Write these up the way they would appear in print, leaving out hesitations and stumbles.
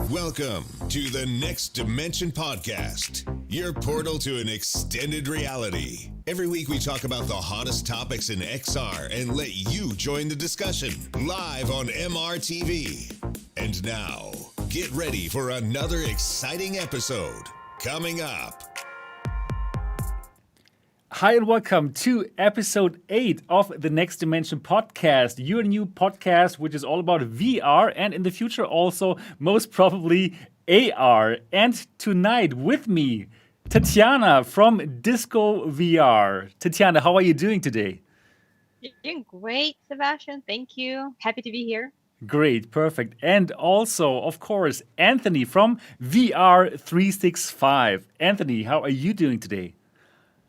Welcome to the Next Dimension Podcast, your portal to an extended reality. Every week we talk about the hottest topics in XR and let you join the discussion live on MRTV. And now, get ready for another exciting episode coming up. Hi and welcome to episode 8 of the Next Dimension Podcast, your new podcast which is all about VR and in the future also most probably AR. And tonight with me, Tetiana from Disco VR. Tetiana, how are you doing today? Doing great, Sebastian. Thank you. Happy to be here. Great, perfect. And also, of course, Anthony from VR 365. Anthony, how are you doing today?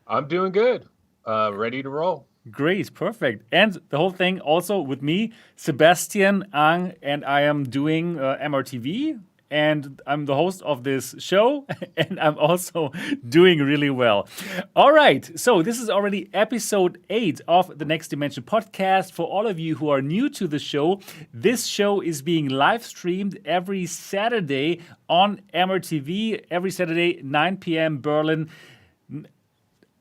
I'm doing good. Ready to roll. Great, perfect. And the whole thing also with me, Sebastian Ang, and I am doing MRTV, and I'm the host of this show, and I'm also doing really well. All right, so this is already episode 8 of the Next Dimension Podcast. For all of you who are new to the show, this show is being live streamed every Saturday on MRTV, every Saturday, 9 p.m. Berlin,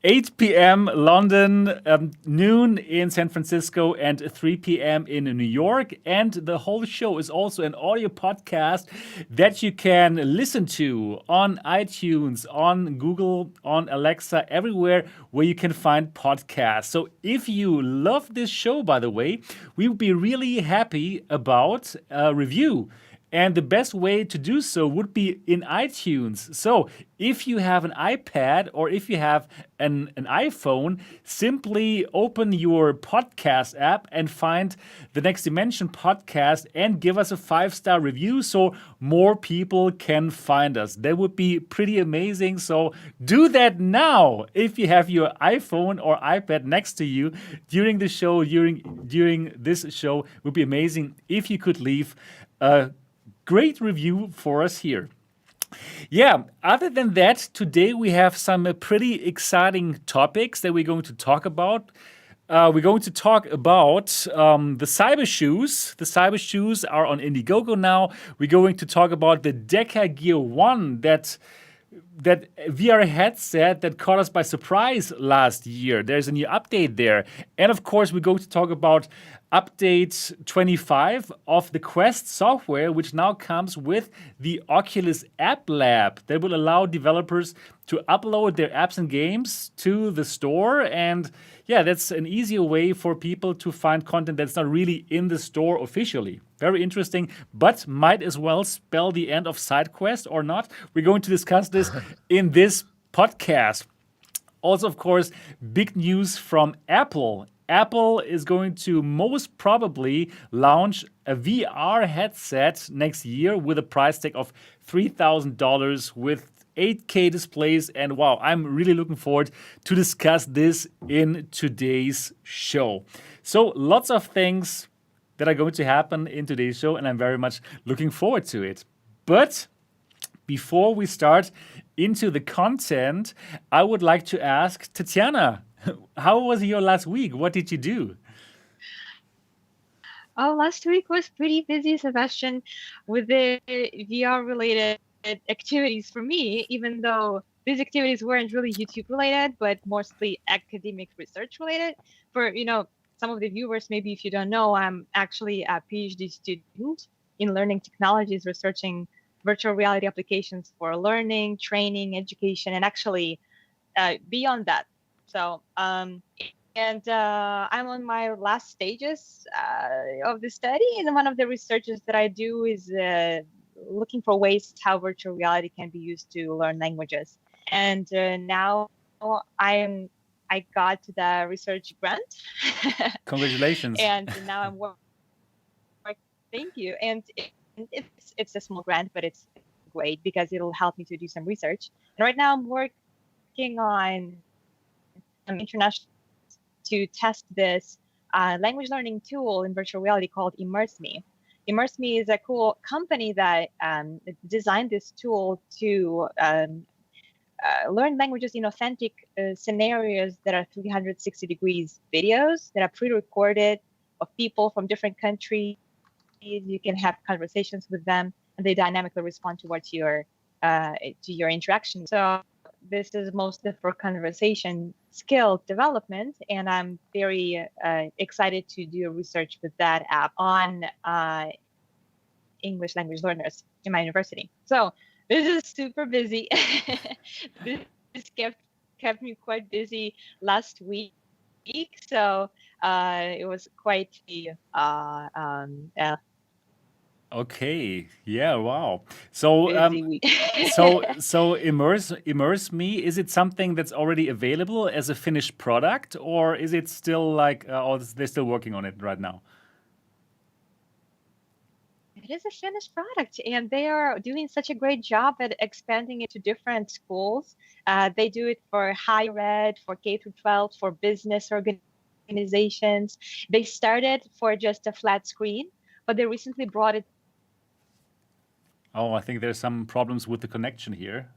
8 p.m. London, noon in San Francisco, and 3 p.m. in New York. And the whole show is also an audio podcast that you can listen to on iTunes, on Google, on Alexa, everywhere where you can find podcasts. So if you love this show, by the way, we would be really happy about a review. And the best way to do so would be in iTunes. So if you have an iPad or if you have an iPhone, simply open your podcast app and find the Next Dimension Podcast and give us a 5-star review so more people can find us. That would be pretty amazing. So do that now if you have your iPhone or iPad next to you during the show, during this show. It would be amazing if you could leave a great review for us here. Yeah, other than that, today we have some pretty exciting topics that we're going to talk about. We're going to talk about the Cybershoes. The Cybershoes are on Indiegogo now. We're going to talk about the DecaGear 1, that VR headset that caught us by surprise last year. There's a new update there. And of course, we're going to talk about update 25 of the Quest software, which now comes with the Oculus App Lab that will allow developers to upload their apps and games to the store. And yeah, that's an easier way for people to find content that's not really in the store officially. Very interesting, but might as well spell the end of Sidequest or not. We're going to discuss this in this podcast. Also, of course, big news from Apple. Apple is going to most probably launch a VR headset next year with a price tag of $3,000 with 8K displays. And wow, I'm really looking forward to discuss this in today's show. So lots of things that are going to happen in today's show, and I'm very much looking forward to it. But before we start into the content, I would like to ask Tetiana, how was your last week? What did you do? Oh, last week was pretty busy, Sebastian, with the VR-related activities for me, even though these activities weren't really YouTube-related, but mostly academic research-related. For, some of the viewers, maybe if you don't know, I'm actually a PhD student in learning technologies, researching virtual reality applications for learning, training, education, and actually beyond that. So, I'm on my last stages of the study, and one of the researches that I do is looking for ways how virtual reality can be used to learn languages. And now I got the research grant. Congratulations. And now I'm working. Thank you. And it's a small grant, but it's great because it'll help me to do some research. And right now I'm working on international to test this language learning tool in virtual reality called ImmerseMe. ImmerseMe is a cool company that designed this tool to learn languages in authentic scenarios that are 360 degrees videos that are pre-recorded of people from different countries. You can have conversations with them, and they dynamically respond towards your interaction. So this is mostly for conversation skill development, and I'm very excited to do research with that app on English language learners in my university. So this is super busy. This kept me quite busy last week. So it was quite Okay. Yeah. Wow. So, busy week. so immerse me. Is it something that's already available as a finished product, or is it still like, or they're still working on it right now? It is a finished product, and they are doing such a great job at expanding it to different schools. They do it for higher ed, for K through 12, for business organizations. They started for just a flat screen, but they recently brought it Oh, I think there's some problems with the connection here.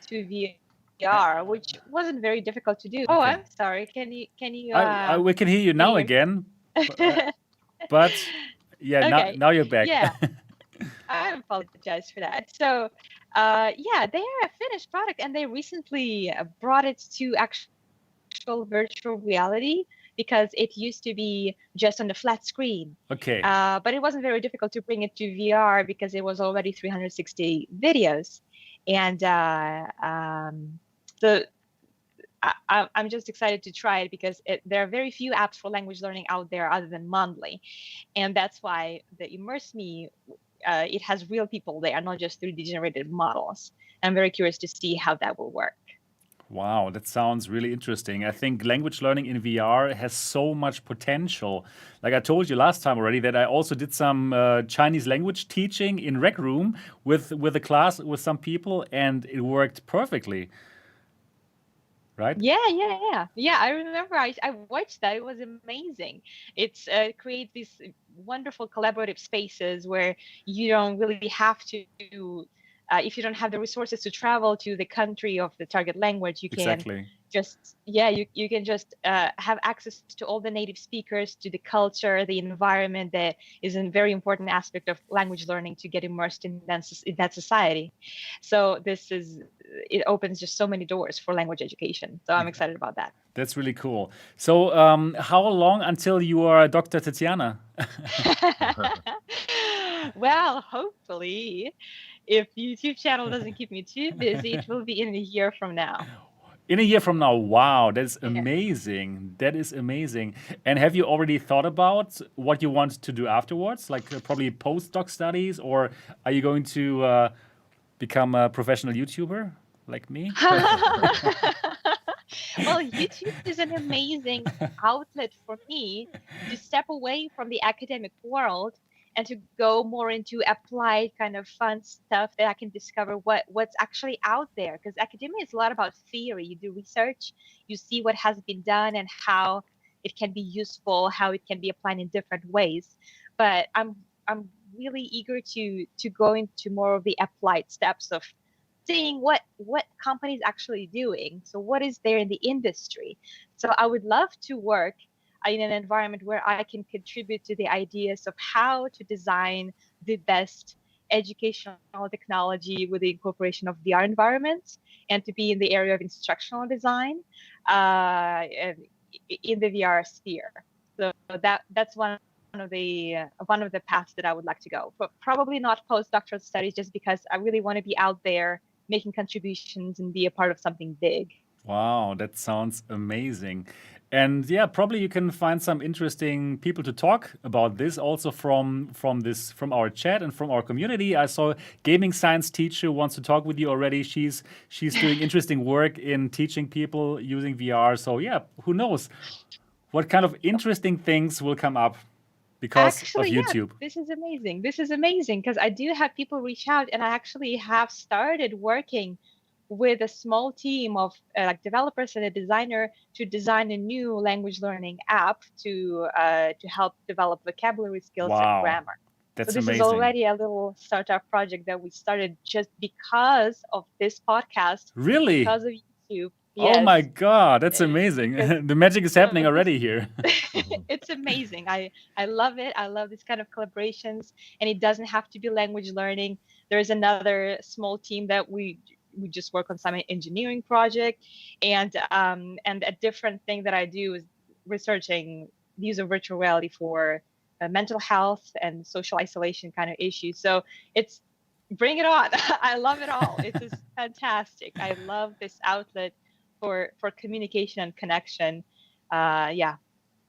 to VR, which wasn't very difficult to do. Oh, Okay. I'm sorry. Can you We can hear you now hear- again, but yeah, Okay. now you're back. Yeah. I apologize for that. So, yeah, they are a finished product, and they recently brought it to actual virtual reality because it used to be just on the flat screen. Okay. But it wasn't very difficult to bring it to VR because it was already 360 videos. And I'm just excited to try it because there are very few apps for language learning out there other than Mondly. And that's why the ImmerseMe, it has real people there, not just 3D generated models. I'm very curious to see how that will work. Wow, that sounds really interesting. I think language learning in VR has so much potential. Like I told you last time already, that I also did some Chinese language teaching in Rec Room with a class with some people, and it worked perfectly. Right? Yeah. I remember I watched that. It was amazing. It's create these wonderful collaborative spaces where you don't really have to if you don't have the resources to travel to the country of the target language, you can Exactly. just you can just have access to all the native speakers, to the culture, the environment. That is a very important aspect of language learning, to get immersed in that society. So it opens just so many doors for language education. So I'm excited about that. That's really cool. So, how long until you are Dr. Tetiana? Well, hopefully, if YouTube channel doesn't keep me too busy, it will be in a year from now. In a year from now. Wow, that's Yeah. amazing. That is amazing. And have you already thought about what you want to do afterwards? Like probably postdoc studies, or are you going to become a professional YouTuber like me? Well, YouTube is an amazing outlet for me to step away from the academic world and to go more into applied kind of fun stuff that I can discover what's actually out there. Because academia is a lot about theory. You do research, you see what has been done and how it can be useful, how it can be applied in different ways. But I'm really eager to go into more of the applied steps of seeing what companies actually doing. So what is there in the industry? So I would love to work in an environment where I can contribute to the ideas of how to design the best educational technology with the incorporation of VR environments, and to be in the area of instructional design in the VR sphere. So that's one of the paths that I would like to go, but probably not postdoctoral studies, just because I really want to be out there making contributions and be a part of something big. Wow, that sounds amazing. And yeah, probably you can find some interesting people to talk about this also from our chat and from our community. I saw gaming science teacher wants to talk with you already. She's doing interesting work in teaching people using VR. So yeah, who knows what kind of interesting things will come up. because of Actually, yeah, YouTube? this is amazing. This is amazing because I do have people reach out, and I actually have started working with a small team of like developers and a designer to design a new language learning app to help develop vocabulary skills and Wow, grammar. So that's this is amazing. already a little startup project that we started just because of this podcast, Really? because of YouTube. Oh my Yes, God, that's because amazing. The magic is happening this already here. it's amazing. I love it. I love this kind of collaborations, and it doesn't have to be language learning. There's another small team that we just work on some engineering project, and a different thing that I do is researching the use of virtual reality for mental health and social isolation kind of issues. So it's bring it on. I love it all. It is fantastic. I love this outlet for communication and connection. Yeah,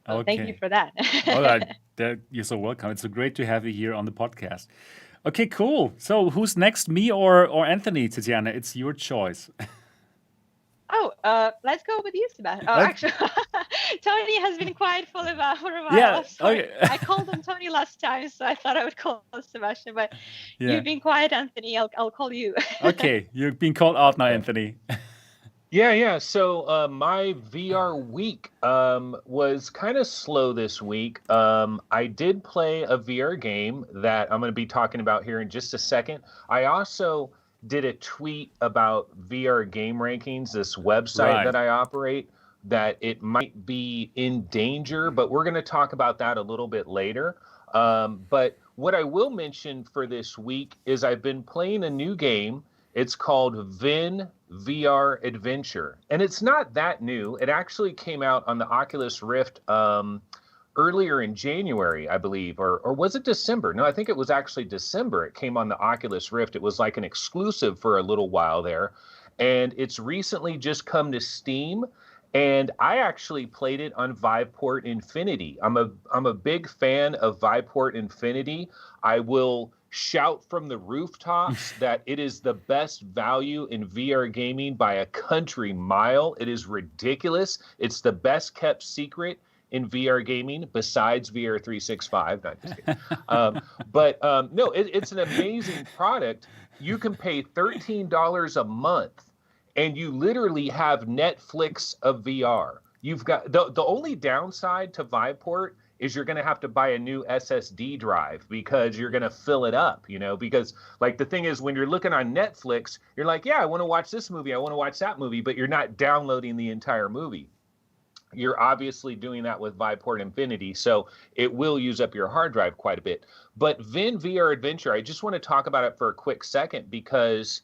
so thank you Okay. for that. All right. You're so welcome. It's so great to have you here on the podcast. Okay, cool. So who's next, me or Anthony, Tetiana? It's your choice. Let's go with you, Sebastian. Oh, Okay. actually, Tony has been quiet for a while. Yeah. I'm sorry. Okay. I called him Tony last time, so I thought I would call Sebastian. But Yeah. you've been quiet, Anthony. I'll call you. Okay. You're being called out now, Okay. Anthony. Yeah. So my VR week was kind of slow this week. I did play a VR game that I'm going to be talking about here in just a second. I also did a tweet about VR game rankings, this website Right. that I operate, that it might be in danger, but we're going to talk about that a little bit later. But what I will mention for this week is I've been playing a new game. It's called Ven VR Adventure, and it's not that new. It actually came out on the Oculus Rift earlier in January, I believe, or was it December? No, I think it was actually December. It came on the Oculus Rift. It was like an exclusive for a little while there, and it's recently just come to Steam. And I actually played it on Viveport Infinity. I'm a big fan of Viveport Infinity. I will shout from the rooftops that it is the best value in VR gaming by a country mile. It is ridiculous. It's the best kept secret in VR gaming besides VR 365. Not just kidding. No, it's an amazing product. You can pay $13 a month and you literally have Netflix of VR. You've got the only downside to Viveport is you're going to have to buy a new SSD drive because you're going to fill it up, because like the thing is when you're looking on Netflix, you're like, yeah, I want to watch this movie, I want to watch that movie, but you're not downloading the entire movie. You're obviously doing that with Viveport Infinity, so it will use up your hard drive quite a bit. But Ven VR Adventure, I just want to talk about it for a quick second because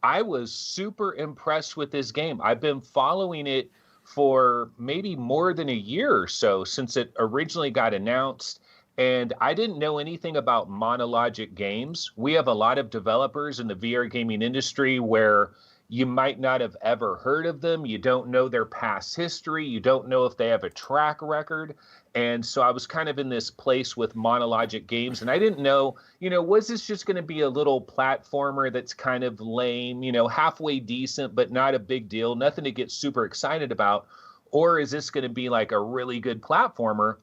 I was super impressed with this game. I've been following it for maybe more than a year or so since it originally got announced. And I didn't know anything about Monologic Games. We have a lot of developers in the VR gaming industry where you might not have ever heard of them. You don't know their past history. You don't know if they have a track record. And so I was kind of in this place with Monologic Games, and I didn't know, was this just going to be a little platformer that's kind of lame, halfway decent, but not a big deal, nothing to get super excited about? Or is this going to be like a really good platformer?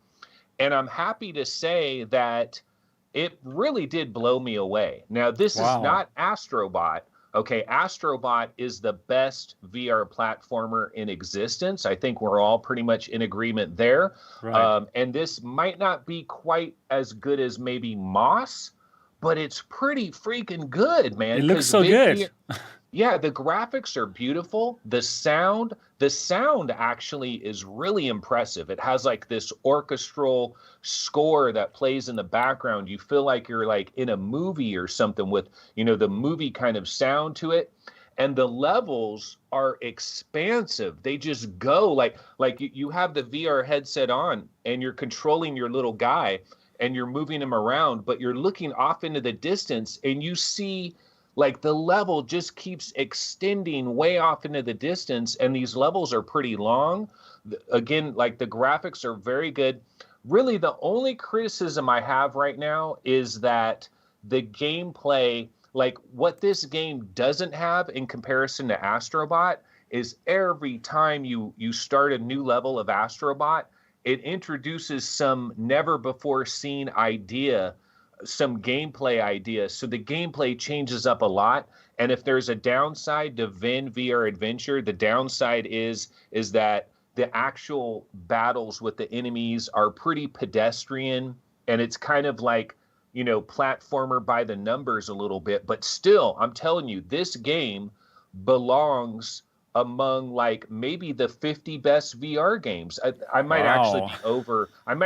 And I'm happy to say that it really did blow me away. Now, this is not Astrobot. Okay, Astrobot is the best VR platformer in existence. I think we're all pretty much in agreement there. Right. And this might not be quite as good as maybe Moss, but it's pretty freaking good, man. It looks so good. Yeah, the graphics are beautiful. The sound actually is really impressive. It has like this orchestral score that plays in the background. You feel like you're like in a movie or something with, the movie kind of sound to it. And the levels are expansive. They just go like you have the VR headset on and you're controlling your little guy and you're moving him around, but you're looking off into the distance and you see like the level just keeps extending way off into the distance, and these levels are pretty long. Again, like the graphics are very good. Really, the only criticism I have right now is that the gameplay, like what this game doesn't have in comparison to Astrobot, is every time you start a new level of Astrobot, it introduces some never before seen idea, some gameplay idea. So the gameplay changes up a lot. And if there's a downside to Ven VR Adventure, the downside is that the actual battles with the enemies are pretty pedestrian, and it's kind of like, platformer by the numbers a little bit. But still, I'm telling you, this game belongs among like maybe the 50 best VR games. I might actually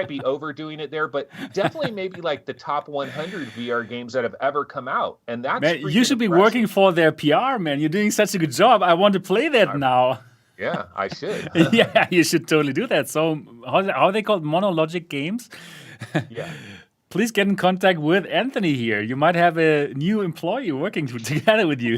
be overdoing it there, but definitely maybe like the top 100 VR games that have ever come out. And that's Man, you should be impressive. working for their PR, man. You're doing such a good job. I want to play that now. Yeah, I should. Yeah, you should totally do that. So how are they called? Monologic Games? Yeah. Please get in contact with Anthony here. You might have a new employee working together with you.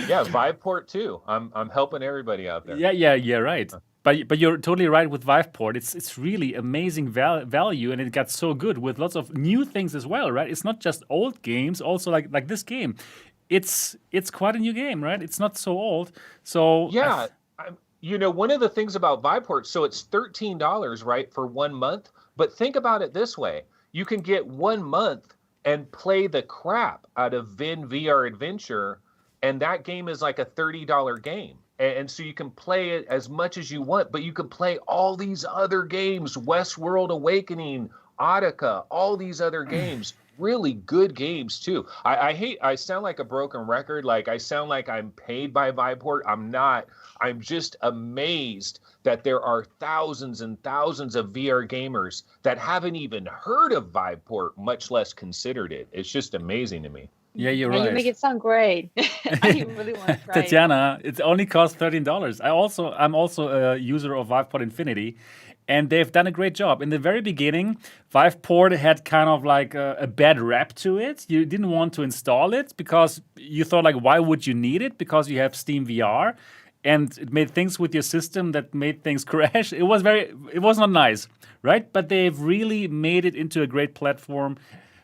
Yeah, Viveport too. I'm helping everybody out there. Yeah, right. But you're totally right with Viveport. It's really amazing value, and it got so good with lots of new things as well, right? It's not just old games, also like this game. It's quite a new game, right? It's not so old. So yeah, one of the things about Viveport, so it's $13, right, for 1 month. But think about it this way: you can get 1 month and play the crap out of Ven VR Adventure. And that game is like a $30 game. And so you can play it as much as you want, but you can play all these other games, Westworld Awakening, Audica, all these other games, really good games too. I sound like a broken record. Like I sound like I'm paid by Viveport. I'm not. I'm just amazed that there are thousands and thousands of VR gamers that haven't even heard of Viveport, much less considered it. It's just amazing to me. Yeah, you're right. You make it sound great. I really want to try Tetiana, it only costs $13. I'm also a user of Viveport Infinity, and they've done a great job. In the very beginning, Viveport had kind of like a bad rap to it. You didn't want to install it because you thought like, why would you need it? Because you have Steam VR, and it made things with your system that made things crash. It was not nice, right? But they've really made it into a great platform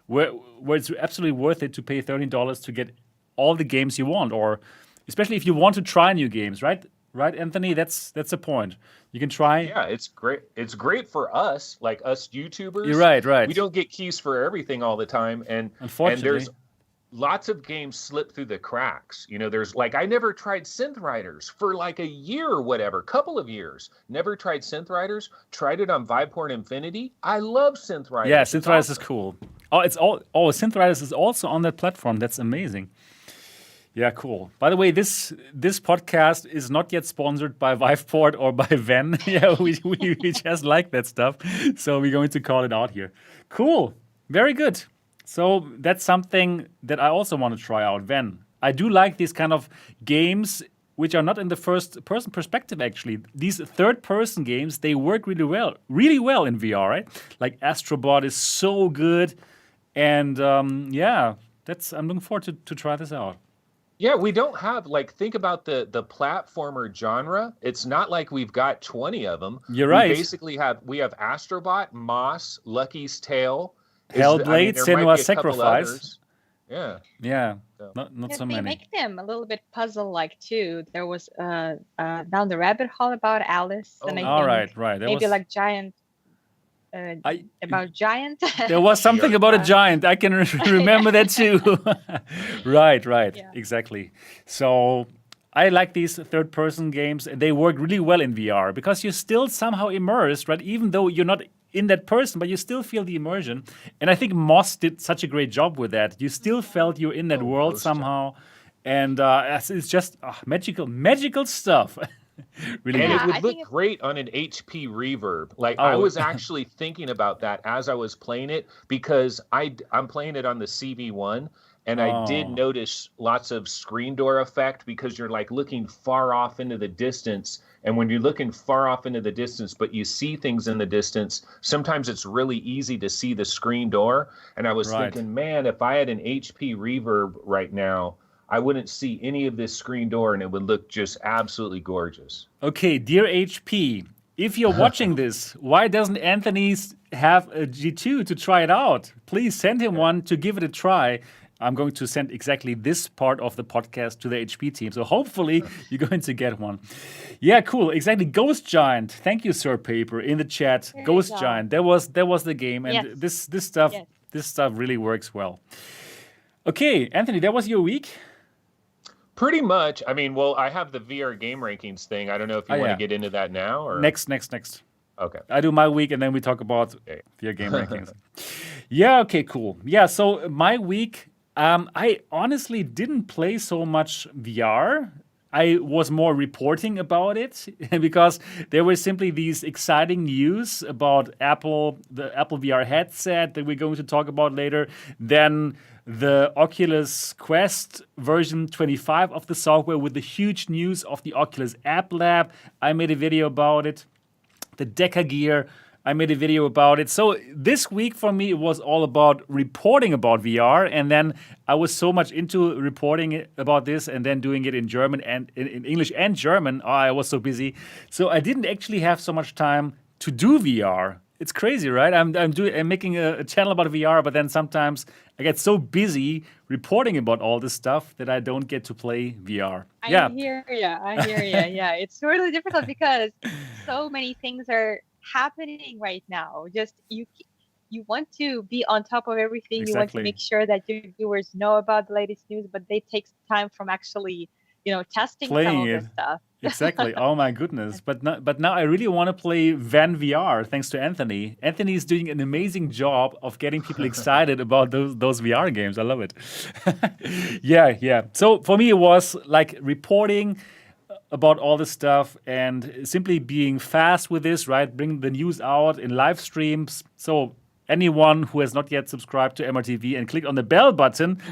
where it's absolutely worth it to pay $13 to get all the games you want, or especially if you want to try new games, right? Right, Anthony? That's the point. You can try. Yeah, it's great. It's great for us, like us YouTubers. You're right. We don't get keys for everything all the time, and unfortunately, there's lots of games slip through the cracks. There's like I never tried Synth Riders for like a year or whatever, couple of years. Never tried Synth Riders. Tried it on Viveport Infinity. I love Synth Riders. Yeah, Synth Riders is cool. Synth Riders is also on that platform. That's amazing. Yeah, cool. By the way, this podcast is not yet sponsored by Viveport or by Ven. Yeah, we just like that stuff, so we're going to call it out here. Cool, very good. So that's something that I also want to try out, Ven. I do like these kind of games which are not in the first-person perspective, actually. These third-person games, they work really well in VR, right? Like Astrobot is so good. And I'm looking forward to try this out. Yeah, we don't have, think about the platformer genre. It's not like we've got 20 of them. You're right. We have Astrobot, Moss, Lucky's Tale, Hellblade, Senua's Sacrifice. Yeah. Yeah. Not so many. They make them a little bit puzzle-like too. There was Down the Rabbit Hole about Alice. Right. Maybe like Giant. About Giant. There was something about a giant. I can remember that too. Right. Yeah. Exactly. So I like these third-person games. They work really well in VR because you're still somehow immersed, right? Even though you're not in that person, but you still feel the immersion. And I think Moss did such a great job with that. You still felt you're in that world somehow. And it's just magical stuff. Really and good. it would look great on an HP reverb. I was actually thinking about that as I was playing it, because I'm playing it on the CV1, and I did notice lots of screen door effect because you're looking far off into the distance. And when you're looking far off into the distance, but you see things in the distance, sometimes it's really easy to see the screen door. And I was thinking, man, if I had an HP reverb right now, I wouldn't see any of this screen door, and it would look just absolutely gorgeous. Okay, dear HP, if you're watching this, why doesn't Anthony have a G2 to try it out? Please send him one to give it a try. I'm going to send exactly this part of the podcast to the HP team. So hopefully you're going to get one. Yeah, cool. Exactly. Ghost Giant. Thank you, Sir Paper, in the chat. There you Ghost go. Giant. That was the game, and Yes. this stuff Yes. this stuff really works well. Okay, Anthony, that was your week. Pretty much. I mean, well, I have the VR game rankings thing. I don't know if you want to get into that now or Next. Okay. I do my week, and then we talk about VR game rankings. Yeah. Okay. Cool. Yeah. So my week, I honestly didn't play so much VR. I was more reporting about it because there were simply these exciting news about the Apple VR headset that we're going to talk about later. Then the Oculus Quest version 25 of the software with the huge news of the Oculus App Lab. I made a video about it. The DecaGear, I made a video about it. So this week for me, it was all about reporting about VR. And then I was so much into reporting about this and then doing it in German and in English and German. Oh, I was so busy. So I didn't actually have so much time to do VR. It's crazy, right? I'm making a channel about VR, but then sometimes I get so busy reporting about all this stuff that I don't get to play VR. I hear you. Yeah, it's really difficult because so many things are happening right now. Just you want to be on top of everything. Exactly. You want to make sure that your viewers know about the latest news, but they take time from actually, testing Playing some of it. this stuff. Exactly. Oh my goodness. But now I really want to play Ven VR thanks to Anthony. Anthony is doing an amazing job of getting people excited about those VR games. I love it. Yeah. So for me, it was like reporting about all this stuff and simply being fast with this, right? Bring the news out in live streams. So anyone who has not yet subscribed to MRTV and clicked on the bell button,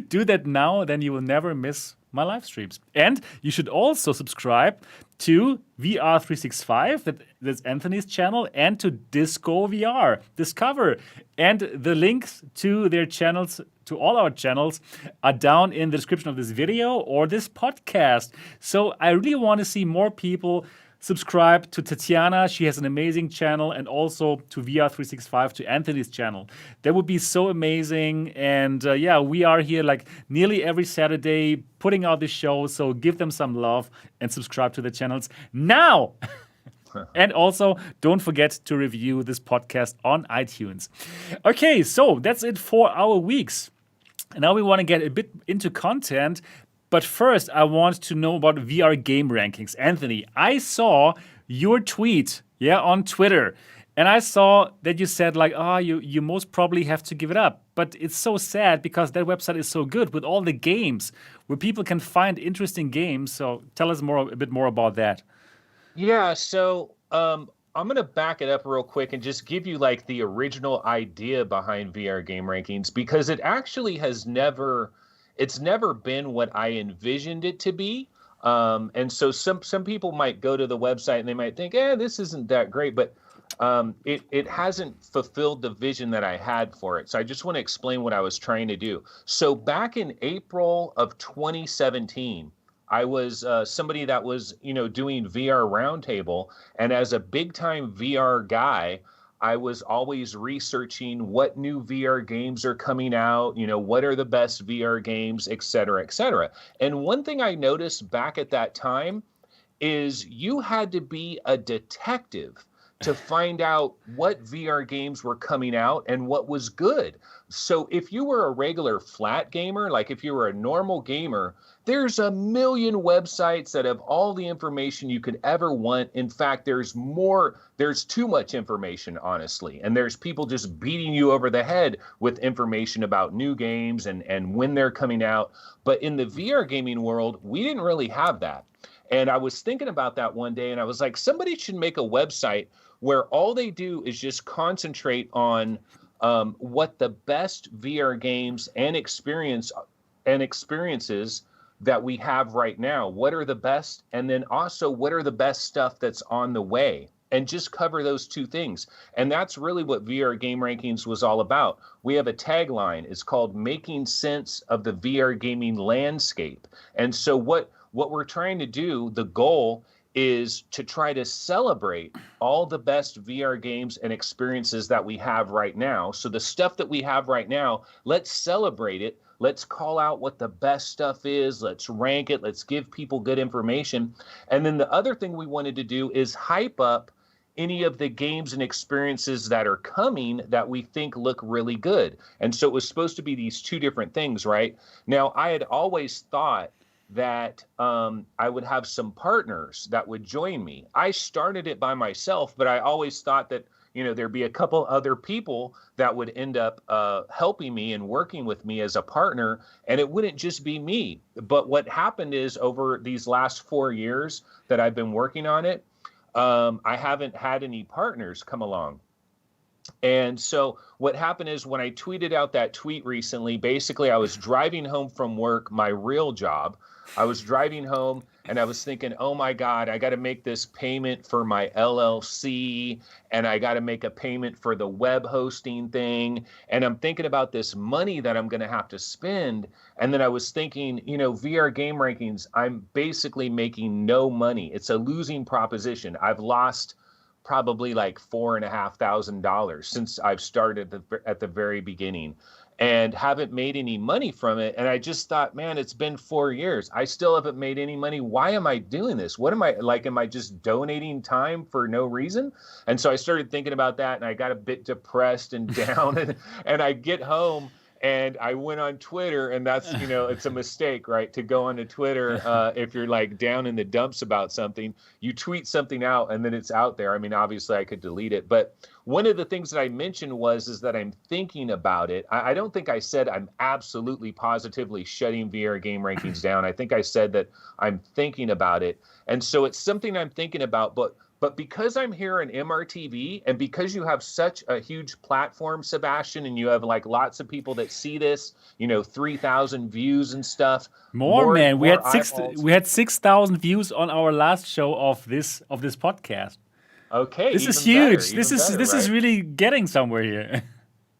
do that now, then you will never miss my live streams. And you should also subscribe to VR365, that's Anthony's channel, and to Disco VR, Discover. And the links to their channels, to all our channels, are down in the description of this video or this podcast. So I really want to see more people subscribe to Tetiana. She has an amazing channel, and also to VR365, to Anthony's channel. That would be so amazing. And we are here like nearly every Saturday putting out this show. So give them some love and subscribe to the channels now. And also, don't forget to review this podcast on iTunes. Okay, so that's it for our weeks. And now we want to get a bit into content. But first, I want to know about VR game rankings. Anthony, I saw your tweet, on Twitter. And I saw that you said, you most probably have to give it up. But it's so sad because that website is so good with all the games where people can find interesting games. So tell us a bit more about that. Yeah, so I'm going to back it up real quick and just give you like the original idea behind VR game rankings, because it actually it's never been what I envisioned it to be. And so some people might go to the website and they might think, this isn't that great, but it hasn't fulfilled the vision that I had for it. So I just want to explain what I was trying to do. So back in April of 2017, I was somebody that was, doing VR Roundtable. And as a big time VR guy, I was always researching what new VR games are coming out, what are the best VR games, et cetera, et cetera. And one thing I noticed back at that time is you had to be a detective to find out what VR games were coming out and what was good. So if you were a regular flat gamer, like if you were a normal gamer, there's a million websites that have all the information you could ever want. In fact, there's too much information, honestly. And there's people just beating you over the head with information about new games and when they're coming out. But in the VR gaming world, we didn't really have that. And I was thinking about that one day, and I was like, somebody should make a website where all they do is just concentrate on what the best VR games and experiences that we have right now. What are the best? And then also, what are the best stuff that's on the way? And just cover those two things. And that's really what VR Game Rankings was all about. We have a tagline. It's called Making Sense of the VR Gaming Landscape. And so what we're trying to do, the goal is to try to celebrate all the best VR games and experiences that we have right now. So the stuff that we have right now, let's celebrate it. Let's call out what the best stuff is. Let's rank it. Let's give people good information. And then the other thing we wanted to do is hype up any of the games and experiences that are coming that we think look really good. And so it was supposed to be these two different things, right? Now, I had always thought that I would have some partners that would join me. I started it by myself, but I always thought that, you know, there'd be a couple other people that would end up helping me and working with me as a partner, and it wouldn't just be me. But what happened is over these last 4 years that I've been working on it, I haven't had any partners come along. And so what happened is when I tweeted out that tweet recently, basically I was driving home from work, my real job. I was driving home and I was thinking, oh my God, I got to make this payment for my LLC and I got to make a payment for the web hosting thing. And I'm thinking about this money that I'm going to have to spend. And then I was thinking, you know, VR game rankings, I'm basically making no money. It's a losing proposition. I've lost probably like $4,500 since I've started at the very beginning and haven't made any money from it. And I just thought, man, it's been 4 years. I still haven't made any money. Why am I doing this? What am I like? Am I just donating time for no reason? And so I started thinking about that and I got a bit depressed and down and I get home and I went on Twitter, and that's, you know, it's a mistake, right? To go onto Twitter, if you're like down in the dumps about something, you tweet something out and then it's out there. I mean, obviously I could delete it, but one of the things that I mentioned is that I'm thinking about it. I don't think I said I'm absolutely positively shutting VR game rankings down. I think I said that I'm thinking about it. And so it's something I'm thinking about, but because I'm here in MRTV and because you have such a huge platform, Sebastian, and you have like lots of people that see this, you know, 3,000 views and stuff. More man, we eyeballs. we had 6,000 views on our last show of this podcast. Okay, this is even huge. better, This is right? really getting somewhere here.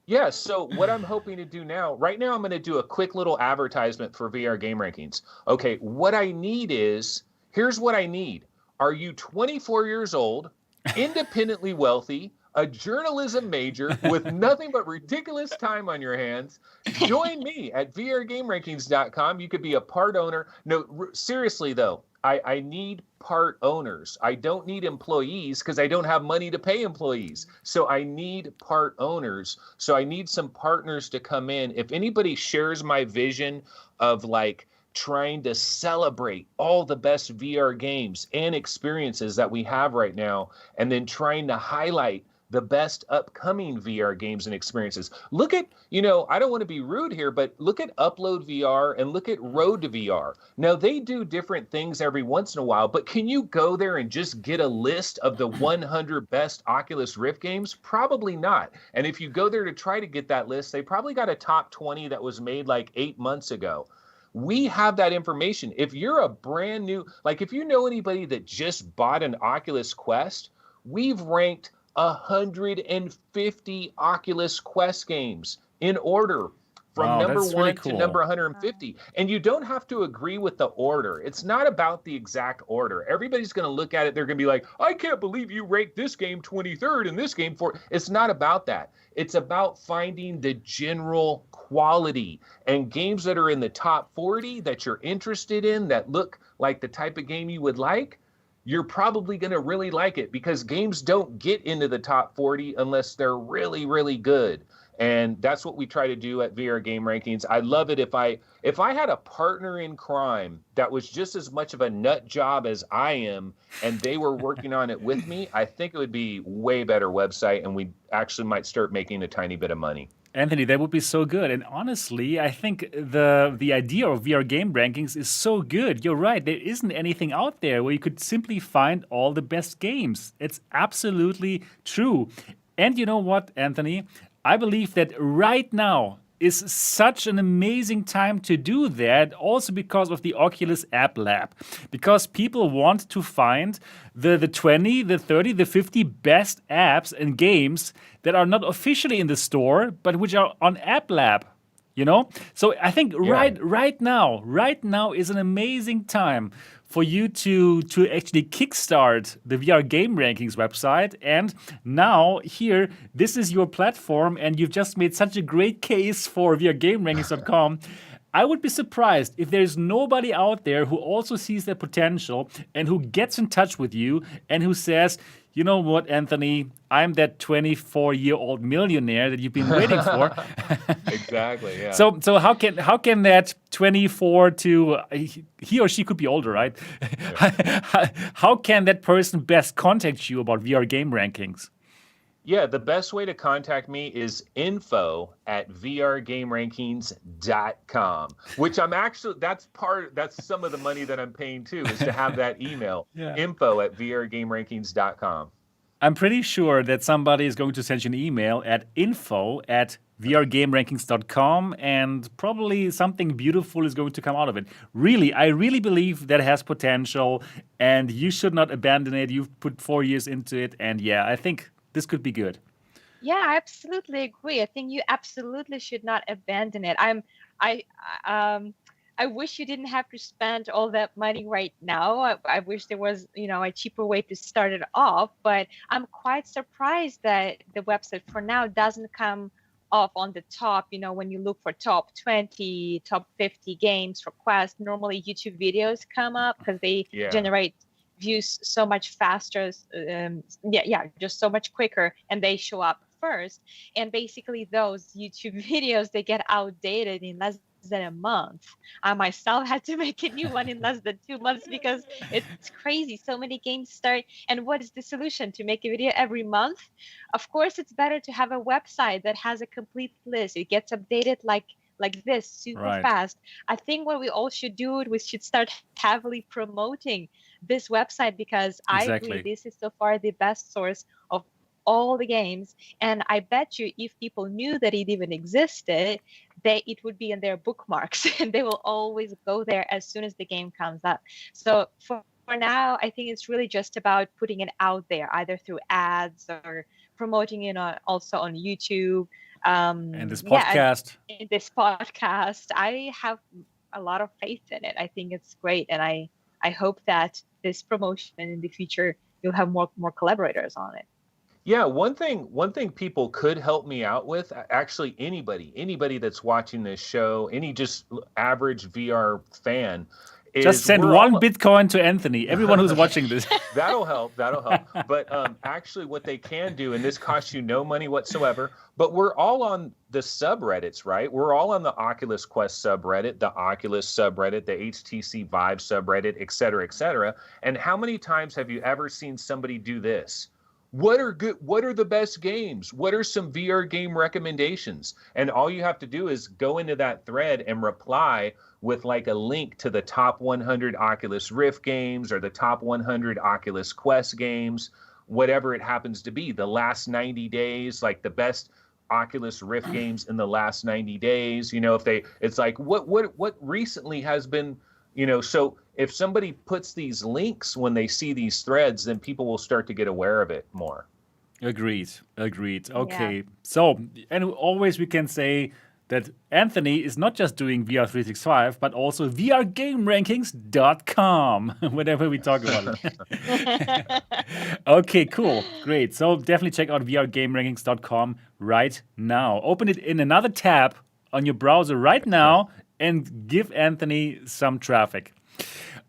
Yeah, so what I'm hoping to do right now I'm going to do a quick little advertisement for VR game rankings. Okay, what I need is, here's what I need. Are you 24 years old, independently wealthy, a journalism major with nothing but ridiculous time on your hands? Join me at vrgamerankings.com. You could be a part owner. No, seriously though, I need part owners. I don't need employees because I don't have money to pay employees. So I need part owners. So I need some partners to come in. If anybody shares my vision of like trying to celebrate all the best VR games and experiences that we have right now, and then trying to highlight the best upcoming VR games and experiences. Look at, you know, I don't want to be rude here, but look at Upload VR and look at Road to VR. Now, they do different things every once in a while, but can you go there and just get a list of the 100 best Oculus Rift games? Probably not. And if you go there to try to get that list, they probably got a top 20 that was made like 8 months ago. We have that information. If you're a brand new, like if you know anybody that just bought an Oculus Quest, we've ranked 150 Oculus Quest games in order from number that's 1 really to cool. number 150. And you don't have to agree with the order. It's not about the exact order. Everybody's going to look at it. They're going to be like, I can't believe you ranked this game 23rd and this game 4th. It's not about that. It's about finding the general quality and games that are in the top 40 that you're interested in, that look like the type of game you would like. You're probably going to really like it because games don't get into the top 40 unless they're really, really good. And that's what we try to do at VR Game Rankings. I'd love it if I had a partner in crime that was just as much of a nut job as I am, and they were working on it with me. I think it would be way better website, and we actually might start making a tiny bit of money. Anthony, that would be so good. And honestly, I think the idea of VR game rankings is so good. You're right. There isn't anything out there where you could simply find all the best games. It's absolutely true. And you know what, Anthony? I believe that right now is such an amazing time to do that, also because of the Oculus App Lab. Because people want to find the 20, the 30, the 50 best apps and games that are not officially in the store, but which are on App Lab. You know? So I think right now is an amazing time for you to actually kickstart the VR Game Rankings website. And now here, this is your platform, and you've just made such a great case for VRGameRankings.com. I would be surprised if there's nobody out there who also sees the potential and who gets in touch with you and who says, you know what, Anthony, I'm that 24-year-old millionaire that you've been waiting for. Exactly, yeah. So how can that 24 to he or she could be older, right? Yeah. How can that person best contact you about VR Game Rankings? Yeah, the best way to contact me is info@vrgamerankings.com, which that's some of the money that I'm paying too, is to have that email, info@vrgamerankings.com. I'm pretty sure that somebody is going to send you an email at info@vrgamerankings.com, and probably something beautiful is going to come out of it. Really, I really believe that has potential, and you should not abandon it. You've put 4 years into it, and yeah, I think this could be good. Yeah, I absolutely agree. I think you absolutely should not abandon it. I wish you didn't have to spend all that money right now. I wish there was, a cheaper way to start it off. But I'm quite surprised that the website for now doesn't come off on the top. When you look for top 20, top 50 games for Quest, normally YouTube videos come up because they generate views so much faster, just so much quicker, and they show up first. And basically those YouTube videos, they get outdated in less than a month. I myself had to make a new one in less than 2 months because it's crazy. So many games start. And what is the solution? To make a video every month? Of course, it's better to have a website that has a complete list. It gets updated like this super fast. I think what we all should do, we should start heavily promoting this website, because I agree this is so far the best source of all the games. And I bet you if people knew that it even existed, it would be in their bookmarks and they will always go there as soon as the game comes up. So for now, I think it's really just about putting it out there, either through ads or promoting it also on YouTube. And this podcast. In this podcast, I have a lot of faith in it. I think it's great, and I hope that this promotion in the future, you'll have more collaborators on it. Yeah, one thing people could help me out with, actually anybody that's watching this show, any just average VR fan, is just send one Bitcoin to Anthony, everyone who's watching this. That'll help. But actually what they can do, and this costs you no money whatsoever, but we're all on the subreddits, right? We're all on the Oculus Quest subreddit, the Oculus subreddit, the HTC Vive subreddit, et cetera, et cetera. And how many times have you ever seen somebody do this? What are the best games? What are some VR game recommendations? And all you have to do is go into that thread and reply with like a link to the top 100 Oculus Rift games or the top 100 Oculus Quest games, whatever it happens to be. The last 90 days, like the best Oculus Rift games in the last 90 days. It's like what recently has been, so if somebody puts these links when they see these threads, then people will start to get aware of it more. Agreed. Okay. Yeah. So, and always we can say that Anthony is not just doing VR 365, but also VRGameRankings.com whenever we talk about it. Okay, cool. Great. So definitely check out VRGameRankings.com right now. Open it in another tab on your browser right now and give Anthony some traffic.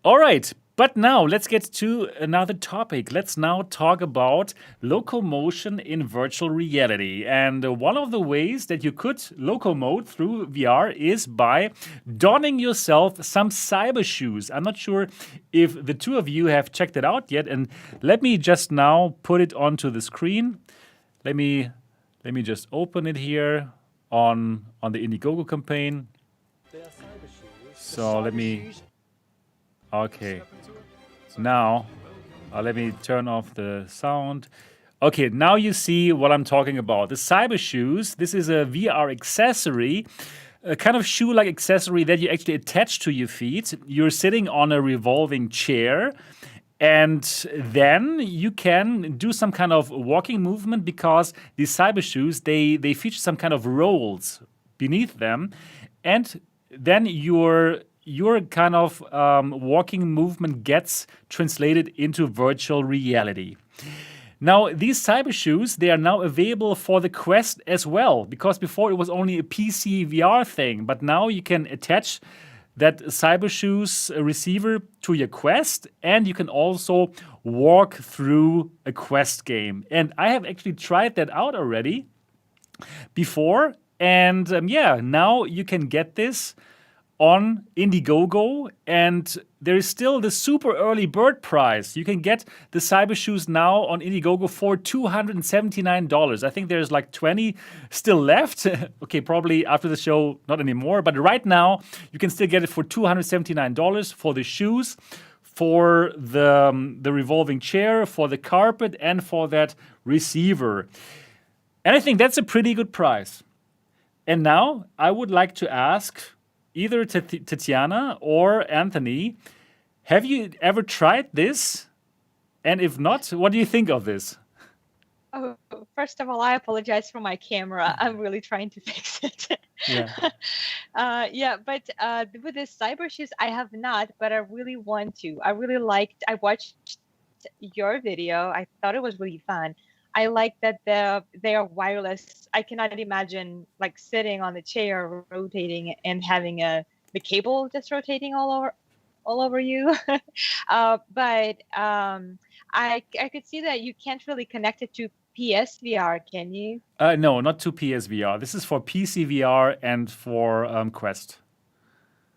All right, but now let's get to another topic. Let's now talk about locomotion in virtual reality. And one of the ways that you could locomote through VR is by donning yourself some Cybershoes. I'm not sure if the two of you have checked it out yet. And let me just now put it onto the screen. Let me just open it here on the Indiegogo campaign. So let me... Okay, now let me turn off the sound. Okay, now you see what I'm talking about. The Cybershoes, this is a VR accessory, a kind of shoe-like accessory that you actually attach to your feet. You're sitting on a revolving chair, and then you can do some kind of walking movement because these Cybershoes, they feature some kind of rolls beneath them, and then you're your kind of walking movement gets translated into virtual reality. Now, these cyber shoes, they are now available for the Quest as well, because before it was only a PC VR thing, but now you can attach that Cybershoes receiver to your Quest, and you can also walk through a Quest game. And I have actually tried that out already before, and now you can get this on Indiegogo, and there is still the super early bird price. You can get the Cybershoes now on Indiegogo for $279. I think there's like 20 still left. Okay, probably after the show, not anymore. But right now, you can still get it for $279 for the shoes, for the revolving chair, for the carpet, and for that receiver. And I think that's a pretty good price. And now I would like to ask either Tetiana or Anthony, have you ever tried this? And if not, what do you think of this? Oh, first of all, I apologize for my camera. I'm really trying to fix it. Yeah. But with the cyber shoes, I have not, but I really want to. I watched your video. I thought it was really fun. I like that they are wireless. I cannot imagine like sitting on the chair, rotating, and having the cable just rotating all over you. But I could see that you can't really connect it to PSVR, can you? No, not to PSVR. This is for PCVR and for Quest.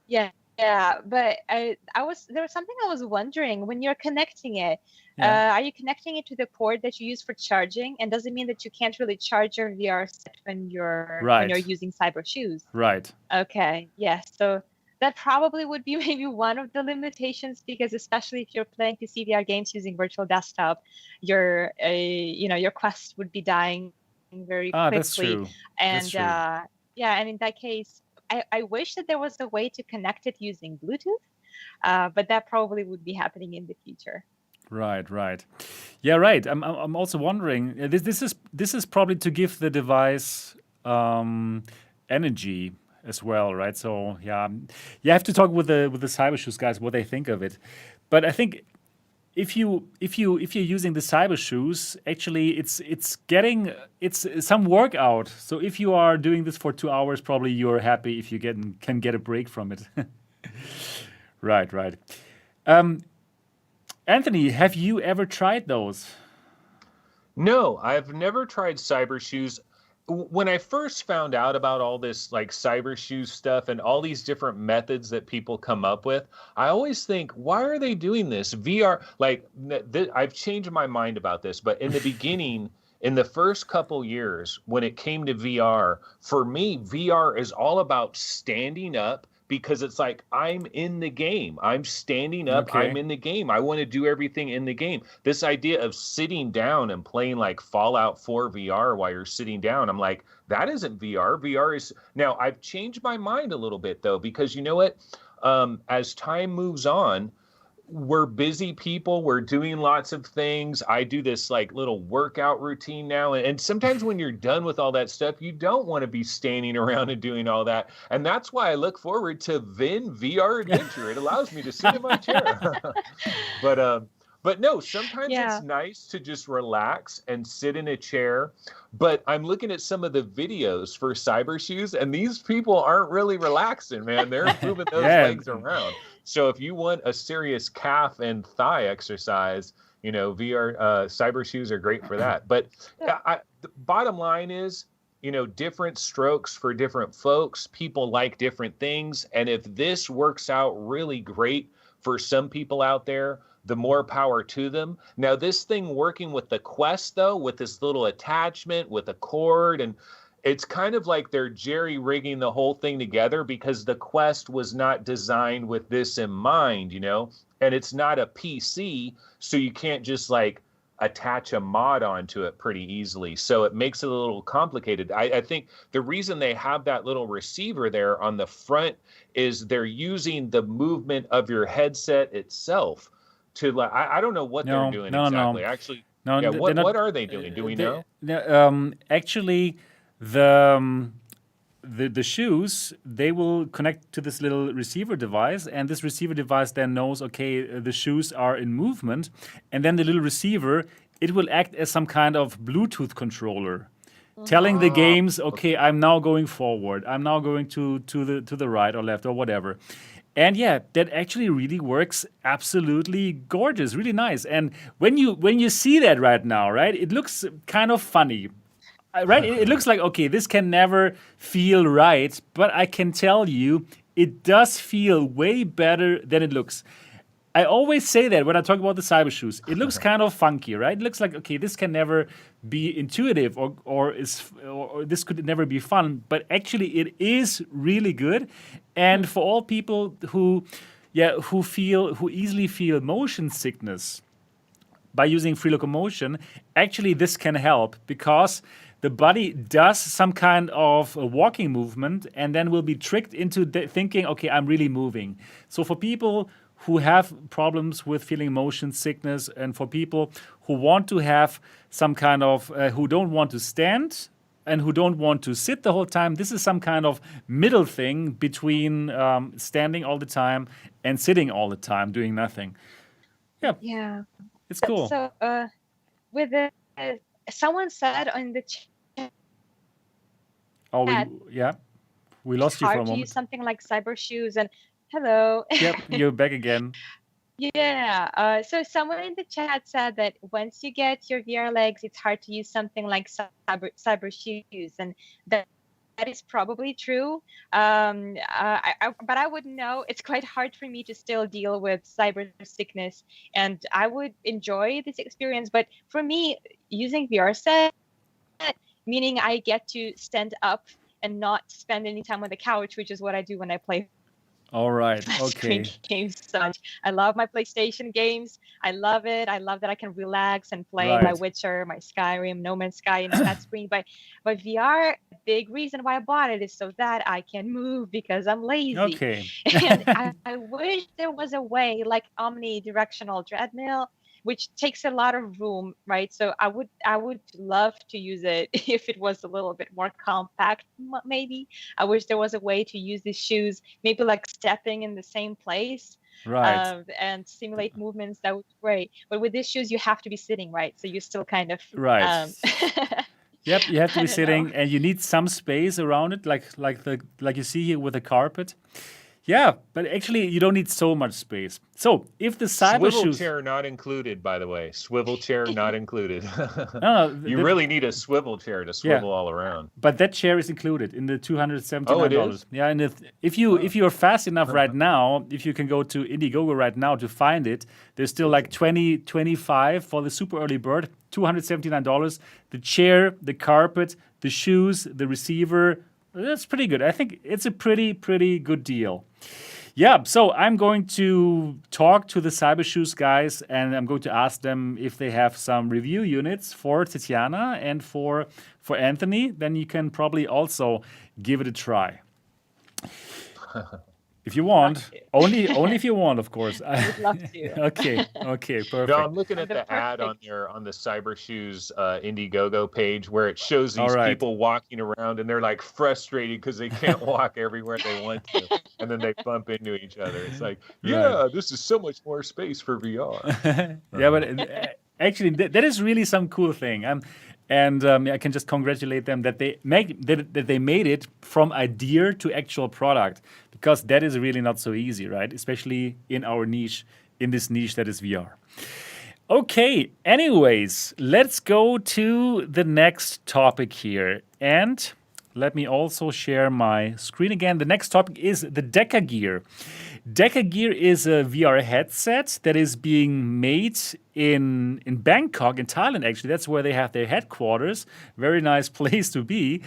Yeah, but there was something I was wondering when you're connecting it. Yeah. Are you connecting it to the cord that you use for charging? And does it mean that you can't really charge your VR set when you're using cyber shoes? Right. Okay. Yeah. So that probably would be maybe one of the limitations, because especially if you're playing PC VR games using virtual desktop, your Quest would be dying very quickly. That's true. And That's true. and in that case, I wish that there was a way to connect it using Bluetooth, but that probably would be happening in the future. Right. Yeah, right. I'm also wondering. This is probably to give the device energy as well, right? So yeah, you have to talk with the Cybershoes guys what they think of it. But I think if you're using the Cybershoes, actually it's some workout. So if you are doing this for 2 hours, probably you're happy if you can get a break from it. Right. Anthony, have you ever tried those? No, I've never tried Cybershoes. When I first found out about all this like Cybershoes stuff and all these different methods that people come up with, I always think, why are they doing this? VR, like I've changed my mind about this, but in the beginning, in the first couple years, when it came to VR, for me, VR is all about standing up, because it's like, I'm in the game. I'm standing up. Okay. I'm in the game. I want to do everything in the game. This idea of sitting down and playing like Fallout 4 VR while you're sitting down, I'm like, that isn't VR. VR is... Now, I've changed my mind a little bit, though, because you know what? As time moves on, we're busy people. We're doing lots of things. I do this like little workout routine now. And sometimes when you're done with all that stuff, you don't want to be standing around and doing all that. And that's why I look forward to Ven VR Adventure. It allows me to sit in my chair. But no, sometimes it's nice to just relax and sit in a chair. But I'm looking at some of the videos for Cybershoes, and these people aren't really relaxing, man. They're moving those legs around. So if you want a serious calf and thigh exercise, VR Cybershoes are great for that. But the bottom line is, different strokes for different folks. People like different things. And if this works out really great for some people out there, the more power to them. Now, this thing working with the Quest, though, with this little attachment, with a cord, and it's kind of like they're jerry-rigging the whole thing together, because the Quest was not designed with this in mind, and it's not a PC, so you can't just like attach a mod onto it pretty easily. So it makes it a little complicated. I think the reason they have that little receiver there on the front is they're using the movement of your headset itself to like, I don't know what they're doing exactly. Actually, what are they doing? Do we know? Actually, the the shoes, they will connect to this little receiver device, and this receiver device then knows, okay, the shoes are in movement, and then the little receiver, it will act as some kind of Bluetooth controller, telling the games, okay, I'm now going forward, I'm now going to the right or left or whatever. And yeah, that actually really works absolutely gorgeous, really nice. And when you see that right now, right, it looks kind of funny. Right? It looks like, okay, this can never feel right, but I can tell you, it does feel way better than it looks. I always say that when I talk about the Cybershoes. It looks kind of funky, right? It looks like, okay, this can never be intuitive or this could never be fun, but actually it is really good. And for all people who easily feel motion sickness by using free locomotion, actually this can help because the body does some kind of a walking movement and then will be tricked into thinking, okay, I'm really moving. So for people who have problems with feeling motion sickness and for people who want to have some kind of, who don't want to stand and who don't want to sit the whole time, this is some kind of middle thing between standing all the time and sitting all the time, doing nothing. Yeah. Yeah. It's cool. So, with the someone said on the chat, we lost you for a hard to moment. use something like Cybershoes and hello. Yep, you're back again. Yeah. So someone in the chat said that once you get your VR legs, it's hard to use something like Cybershoes, and that is probably true. But I would know it's quite hard for me to still deal with cyber sickness, and I would enjoy this experience. But for me, using VR set, meaning I get to stand up and not spend any time on the couch, which is what I do when I play. All right. Screen Okay. games so much. I love my PlayStation games. I love it. I love that I can relax and play Right. my Witcher, my Skyrim, No Man's Sky in that screen. But VR, big reason why I bought it is so that I can move because I'm lazy. Okay. And I wish there was a way like omnidirectional treadmill, which takes a lot of room, right? So I would love to use it if it was a little bit more compact, maybe. I wish there was a way to use these shoes, maybe like stepping in the same place, Right. and simulate movements. That would be great. But with these shoes, you have to be sitting, right? So you're still kind of Right. Yep, you have to I be don't sitting know. and you need some space around it, like you see here with the carpet. Yeah, but actually you don't need so much space. So if the Swivel Cybershoes, chair not included, by the way. Swivel chair not included. no, You really need a swivel chair to swivel all around. but that chair is included in the $279. Oh, it is? Yeah, and if you're fast enough right now, if you can go to Indiegogo right now to find it, there's still like 25 for the super early bird, $279. The chair, the carpet, the shoes, the receiver. That's pretty good. I think it's a pretty good deal. Yeah, so I'm going to talk to the Cybershoes guys and I'm going to ask them if they have some review units for Tetiana and for Anthony. Then you can probably also give it a try. If you want, only if you want, of course. I would love to. Okay, perfect. No, I'm looking at The the ad on perfect- the Cybershoes Indiegogo page where it shows All these right. people walking around and they're like frustrated because they can't walk everywhere they want to, and then they bump into each other. It's like, yeah, this is so much more space for VR. Yeah, but actually, that is really some cool thing. And I can just congratulate them that they made it from idea to actual product, because that is really not so easy, right? Especially in our niche, in this niche that is VR. Okay, anyways, let's go to the next topic here. And let me also share my screen again. The next topic is the DecaGear. DecaGear is a VR headset that is being made in Bangkok, in Thailand, actually. That's where they have their headquarters. Very nice place to be.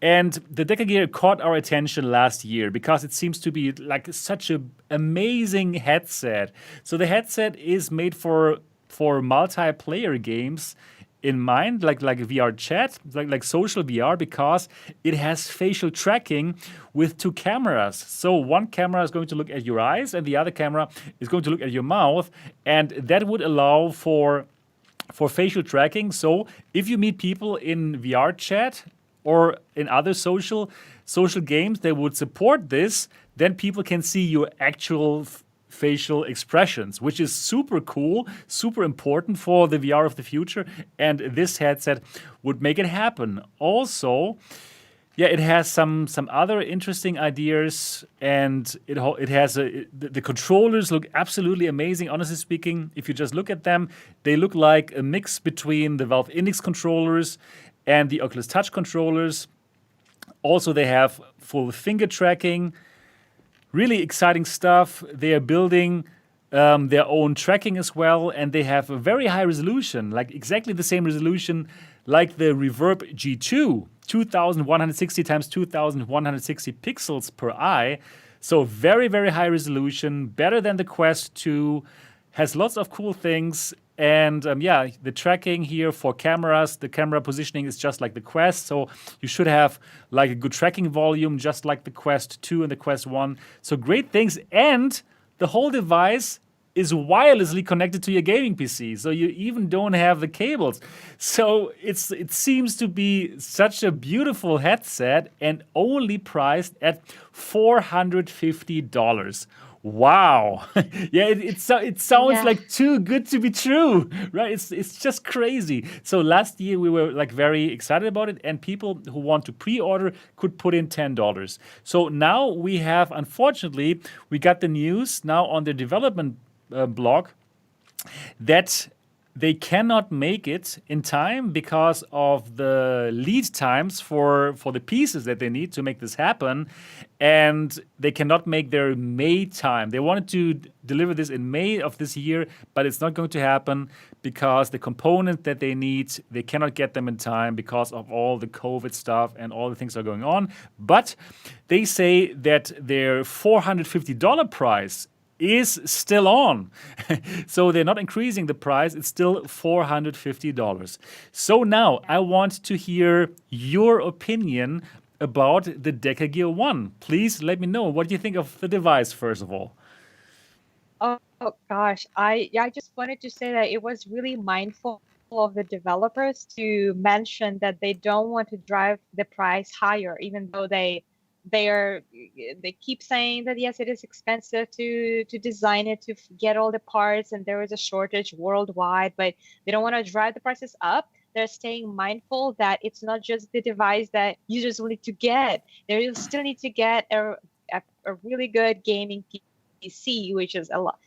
And the DecaGear caught our attention last year because it seems to be like such an amazing headset. So the headset is made for multiplayer games in mind, like VR chat, like social VR, because it has facial tracking with two cameras. So one camera is going to look at your eyes and the other camera is going to look at your mouth, and that would allow for facial tracking. So if you meet people in VR chat or in other social social games, they would support this. Then people can see your actual facial expressions, which is super cool, super important for the VR of the future. And this headset would make it happen. Also, yeah, it has some other interesting ideas, and it has the controllers look absolutely amazing. Honestly speaking, if you just look at them, they look like a mix between the Valve Index controllers and the Oculus Touch controllers. Also, they have full finger tracking. Really exciting stuff. They are building their own tracking as well, and they have a very high resolution, like exactly the same resolution like the Reverb G2, 2160 times 2160 pixels per eye. So very, very high resolution, better than the Quest 2, has lots of cool things. And the tracking here for cameras, the camera positioning is just like the Quest. So you should have like a good tracking volume, just like the Quest 2 and the Quest 1. So great things. And the whole device is wirelessly connected to your gaming PC. So you even don't have the cables. So it seems to be such a beautiful headset and only priced at $450. Wow. Yeah, it sounds like too good to be true, right? It's just crazy. So last year we were like very excited about it, and people who want to pre-order could put in $10. So now we have, unfortunately, we got the news now on the development blog that they cannot make it in time because of the lead times for the pieces that they need to make this happen. And they cannot make their May time. They wanted to deliver this in May of this year, but it's not going to happen because the components that they need, they cannot get them in time because of all the COVID stuff and all the things that are going on. But they say that their $450 price is still on. So they're not increasing the price. It's still $450. So now I want to hear your opinion about the DecaGear 1. Please let me know. What do you think of the device, first of all? Oh gosh, I just wanted to say that it was really mindful of the developers to mention that they don't want to drive the price higher, even though they keep saying that yes, it is expensive to design it, to get all the parts, and there is a shortage worldwide, but they don't want to drive the prices up. They're staying mindful that it's not just the device that users will need to get. They still need to get a really good gaming PC, which is a lot.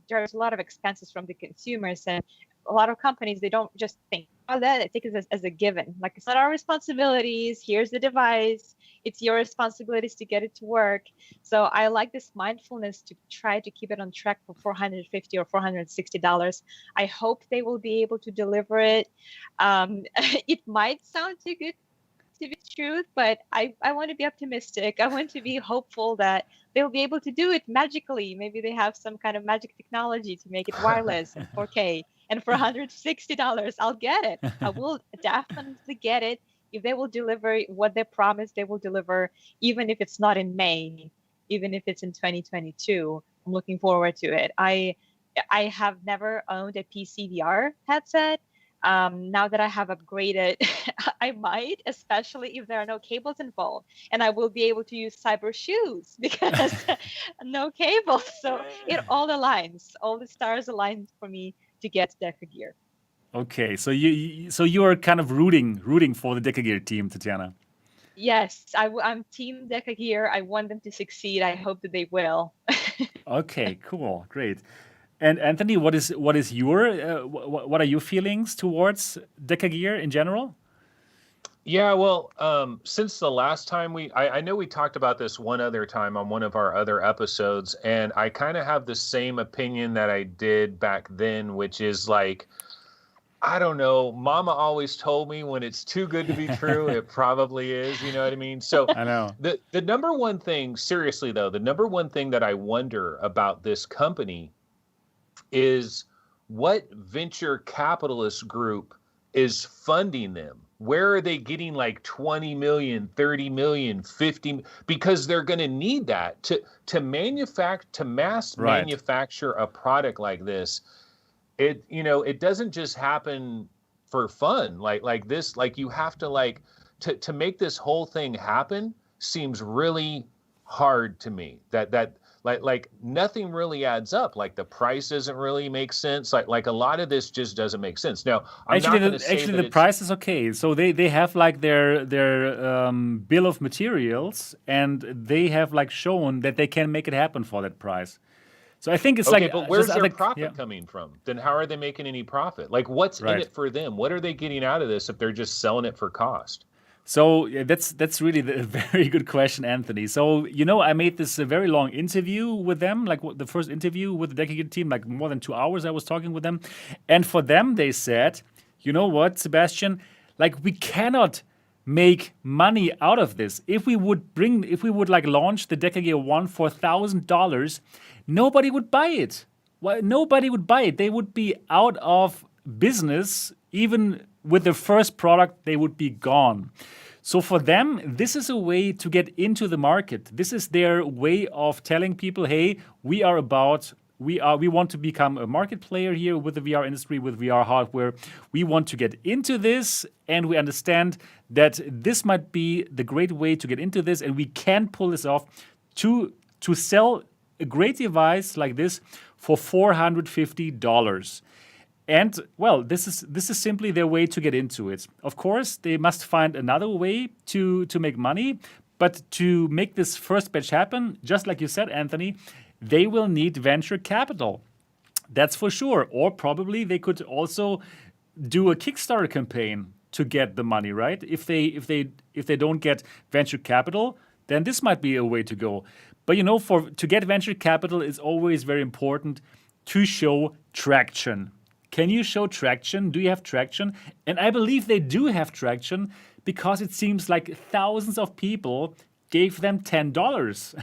There's a lot of expenses from the consumers, and a lot of companies, they don't just think, oh, that I take it as a given. Like, it's not our responsibilities. Here's the device. It's your responsibilities to get it to work. So I like this mindfulness to try to keep it on track for $450 or $460. I hope they will be able to deliver it. It might sound too good to be true, but I want to be optimistic. I want to be hopeful that they'll be able to do it magically. Maybe they have some kind of magic technology to make it wireless and 4K. And for $160, I'll get it. I will definitely get it. If they will deliver what they promised they will deliver, even if it's not in May, even if it's in 2022, I'm looking forward to it. I have never owned a PC VR headset. Now that I have upgraded, I might, especially if there are no cables involved, and I will be able to use Cybershoes because no cables. So it all aligns. All the stars align for me to get DecaGear. Okay, so you are kind of rooting for the DecaGear team, Tetiana. Yes, I'm Team DecaGear. I want them to succeed. I hope that they will. Okay, cool, great. And Anthony, what are your feelings towards DecaGear in general? Yeah, well, since the last time I know we talked about this one other time on one of our other episodes, and I kind of have the same opinion that I did back then, which is like, I don't know, Mama always told me when it's too good to be true, it probably is, you know what I mean? So I know. The number one thing, seriously though, the number one thing that I wonder about this company is what venture capitalist group is funding them. Where are they getting like 20 million, 30 million, 50? Because they're going to need that to mass manufacture a product like this. It doesn't just happen for fun like this. Like, you have to to make this whole thing happen seems really hard to me. That like nothing really adds up. Like the price doesn't really make sense. Like a lot of this just doesn't make sense. Now, I'm not going to say actually that the price is okay. So they have like their bill of materials, and they have like shown that they can make it happen for that price. So I think it's okay, like but where's just their other, profit coming from? Then how are they making any profit? Like what's in Right. it for them? What are they getting out of this if they're just selling it for cost? So yeah, that's really a very good question, Anthony. So I made this very long interview with them, like the first interview with the DecaGear team, like more than 2 hours. I was talking with them, and for them they said, you know what, Sebastian, like we cannot make money out of this. If we would like launch the DecaGear One for $1,000, nobody would buy it. Well, nobody would buy it. They would be out of business. Even with the first product, they would be gone. So for them, this is a way to get into the market. This is their way of telling people, hey, we want to become a market player here with the VR industry, with VR hardware. We want to get into this, and we understand that this might be the great way to get into this, and we can pull this off to sell a great device like this for $450. And well, this is simply their way to get into it. Of course, they must find another way to make money, but to make this first batch happen, just like you said, Anthony, they will need venture capital. That's for sure. Or probably they could also do a Kickstarter campaign to get the money, right? If they don't get venture capital, then this might be a way to go. But to get venture capital, it's always very important to show traction. Can you show traction? Do you have traction? And I believe they do have traction, because it seems like thousands of people gave them $10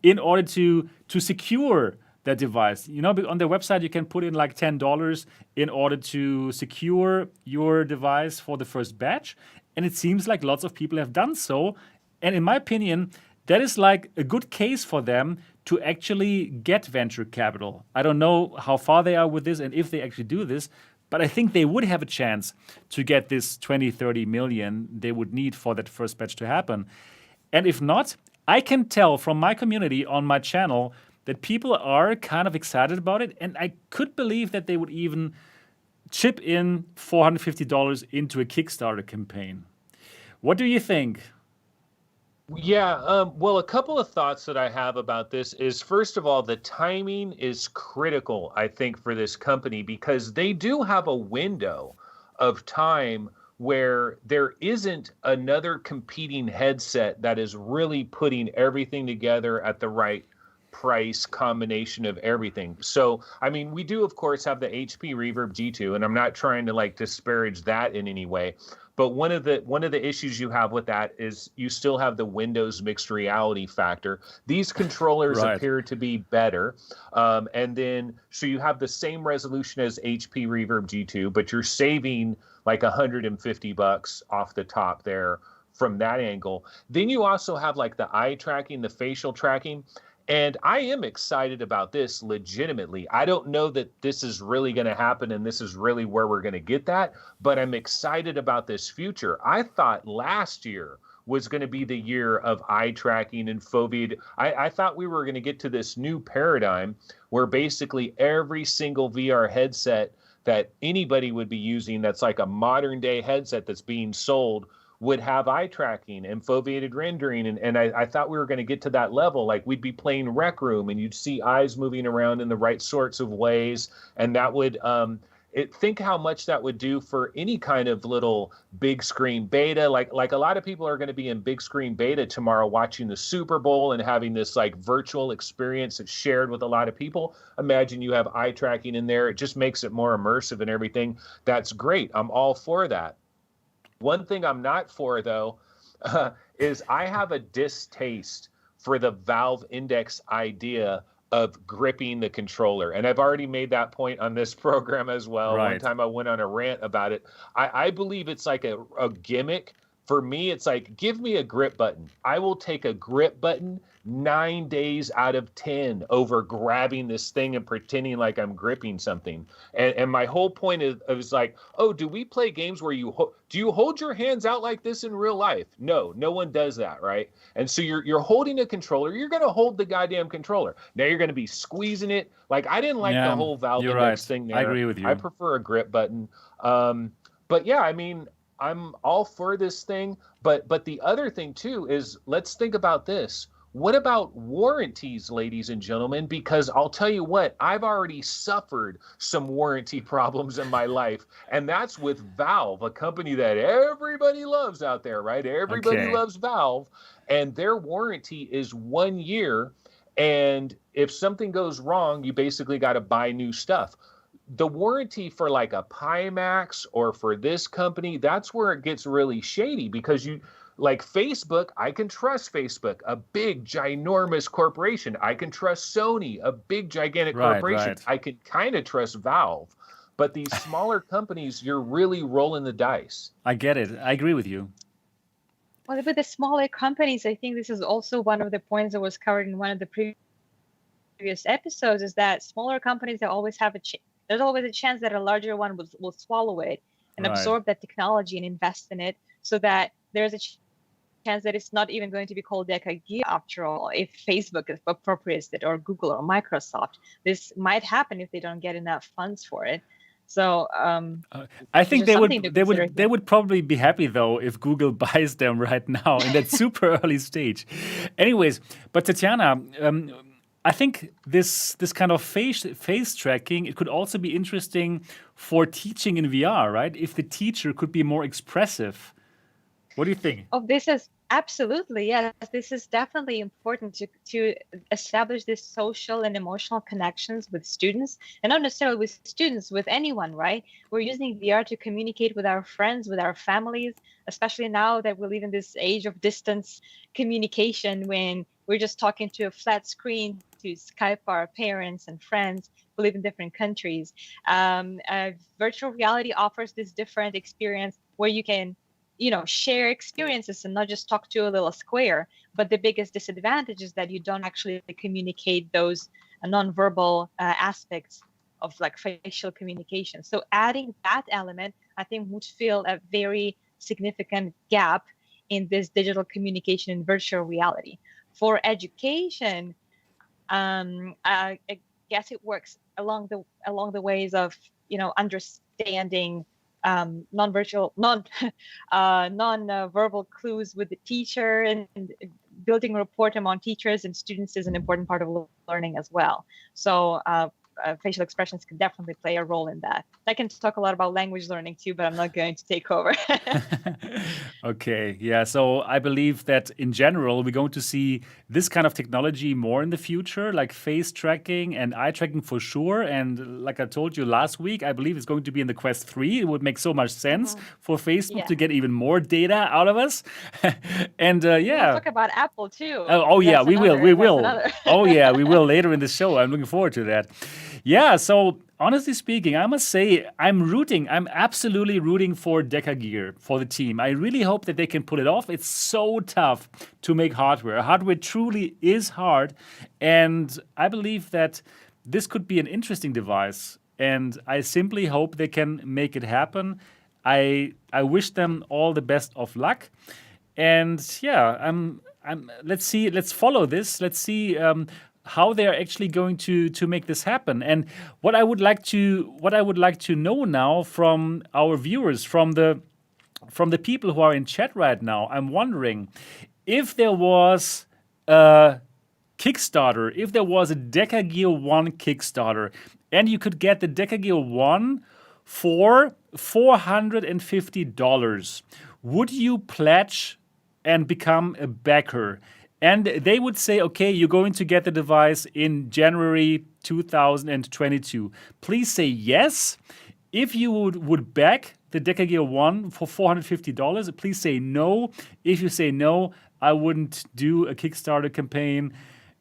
in order to secure that device. On their website, you can put in like $10 in order to secure your device for the first batch. And it seems like lots of people have done so. And in my opinion, that is like a good case for them to actually get venture capital. I don't know how far they are with this and if they actually do this, but I think they would have a chance to get this 20, 30 million they would need for that first batch to happen. And if not, I can tell from my community on my channel that people are kind of excited about it, and I could believe that they would even chip in $450 into a Kickstarter campaign. What do you think? Yeah, well, a couple of thoughts that I have about this is, first of all, the timing is critical, I think, for this company, because they do have a window of time where there isn't another competing headset that is really putting everything together at the right price combination of everything. So, I mean, we do, of course, have the HP Reverb G2, and I'm not trying to like disparage that in any way. But one of the issues you have with that is you still have the Windows mixed reality factor. These controllers appear to be better. And then, so you have the same resolution as HP Reverb G2, but you're saving like $150 off the top there from that angle. Then you also have like the eye tracking, the facial tracking. And I am excited about this legitimately. I don't know that this is really going to happen and this is really where we're going to get that, but I'm excited about this future. I thought last year was going to be the year of eye tracking and foveated. I thought we were going to get to this new paradigm where basically every single VR headset that anybody would be using that's like a modern day headset that's being sold would have eye tracking and foveated rendering. And I thought we were going to get to that level. Like we'd be playing Rec Room and you'd see eyes moving around in the right sorts of ways. And that would, think how much that would do for any kind of little big screen beta. Like a lot of people are going to be in big screen beta tomorrow watching the Super Bowl and having this like virtual experience that's shared with a lot of people. Imagine you have eye tracking in there. It just makes it more immersive and everything. That's great. I'm all for that. One thing I'm not for, though, is I have a distaste for the Valve Index idea of gripping the controller. And I've already made that point on this program as well. One time I went on a rant about it. I believe it's like a gimmick For me, it's like, give me a grip button. I will take a grip button 9 days out of 10 over grabbing this thing and pretending like I'm gripping something. And my whole point is like, oh, do we play games where do you hold your hands out like this in real life? No one does that, right? And so you're holding a controller. You're going to hold the goddamn controller. Now you're going to be squeezing it. Like, I didn't like the whole Valve Index thing there. I agree with you. I prefer a grip button. But yeah, I mean, I'm all for this thing. But the other thing too is, let's think about this. What about warranties, ladies and gentlemen? Because I'll tell you what, I've already suffered some warranty problems in my life, and that's with Valve, a company that everybody loves out there, right? Everybody loves Valve, and their warranty is 1 year, and if something goes wrong, you basically got to buy new stuff. The warranty for like a Pimax or for this company, that's where it gets really shady, because like Facebook, I can trust Facebook, a big, ginormous corporation. I can trust Sony, a big, gigantic corporation. Right. I can kind of trust Valve. But these smaller companies, you're really rolling the dice. I get it. I agree with you. Well, with the smaller companies, I think this is also one of the points that was covered in one of the previous episodes, is that smaller companies, they always have there's always a chance that a larger one will swallow it and absorb that technology and invest in it, so that there's a chance that it's not even going to be called DecaGear after all, if Facebook appropriates it, or Google or Microsoft. This might happen if they don't get enough funds for it. So I think they would probably be happy though if Google buys them right now in that super early stage. Anyways, but Tetiana, I think this kind of face tracking, it could also be interesting for teaching in VR, right? If the teacher could be more expressive. What do you think? Oh, this is absolutely, yes. This is definitely important to establish this social and emotional connections with students, and not necessarily with students, with anyone, right? We're using VR to communicate with our friends, with our families, especially now that we live in this age of distance communication, when we're just talking to a flat screen to Skype our parents and friends who live in different countries. Virtual reality offers this different experience where you can share experiences and not just talk to a little square. But the biggest disadvantage is that you don't actually communicate those nonverbal aspects of like facial communication. So adding that element, I think, would fill a very significant gap in this digital communication in virtual reality. For education, I guess it works along the ways of understanding non-verbal clues with the teacher, and building rapport among teachers and students is an important part of learning as well. So facial expressions can definitely play a role in that. I can talk a lot about language learning too, but I'm not going to take over. Okay, yeah. So I believe that in general, we're going to see this kind of technology more in the future, like face tracking and eye tracking for sure. And like I told you last week, I believe it's going to be in the Quest 3. It would make so much sense for Facebook to get even more data out of us. And We'll talk about Apple too. Yeah, we will. Oh yeah, we will later in the show. I'm looking forward to that. Yeah, so honestly speaking, I must say I'm absolutely rooting for DecaGear, for the team. I really hope that they can pull it off. It's so tough to make hardware. Hardware truly is hard, and I believe that this could be an interesting device, and I simply hope they can make it happen. I wish them all the best of luck. And yeah, let's follow this. Let's see how they are actually going to make this happen. And what I would like to know now from our viewers, from the people who are in chat right now, I'm wondering if there was a Kickstarter, if there was a DecaGear 1 Kickstarter, and you could get the DecaGear 1 for $450, would you pledge and become a backer? And they would say, okay, you're going to get the device in January 2022. Please say yes. If you would back the DecaGear 1 for $450, please say no. If you say no, I wouldn't do a Kickstarter campaign.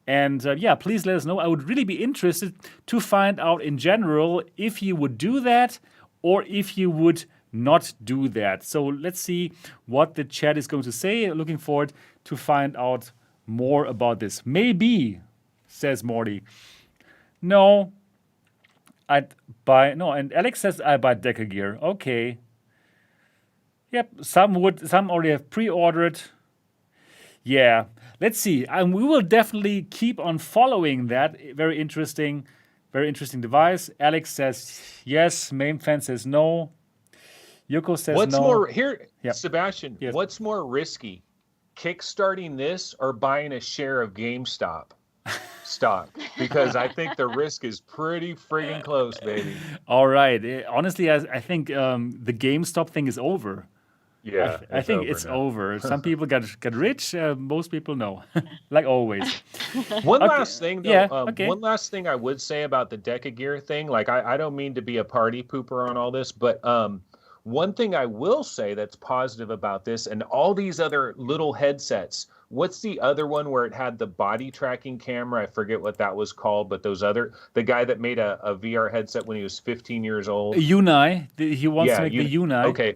And please let us know. I would really be interested to find out in general if you would do that, or if you would not do that. So let's see what the chat is going to say. Looking forward to find out more about this. Maybe, says Morty. No, I'd buy, no, and Alex says I buy DecaGear. Okay. Yep, some already have pre-ordered. Yeah, let's see. And we will definitely keep on following that. Very interesting device. Alex says yes. Main fan says no. Yuko says What's no. more here, Yep. Sebastian? Yes. What's more risky, kickstarting this or buying a share of GameStop stock? Because I think the risk is pretty friggin' close, baby. All right. Honestly, I think the GameStop thing is over. Yeah, I think it's now. over. Some people got rich. Most people no, like always. One Okay, last thing, though. yeah, okay. One last thing I would say about the DecaGear thing. Like, I don't mean to be a party pooper on all this, but one thing I will say that's positive about this and all these other little headsets. What's the other one where it had the body tracking camera? I forget what that was called, but the guy that made a VR headset when he was 15 years old. Unai. He wants to make the Unai. Okay.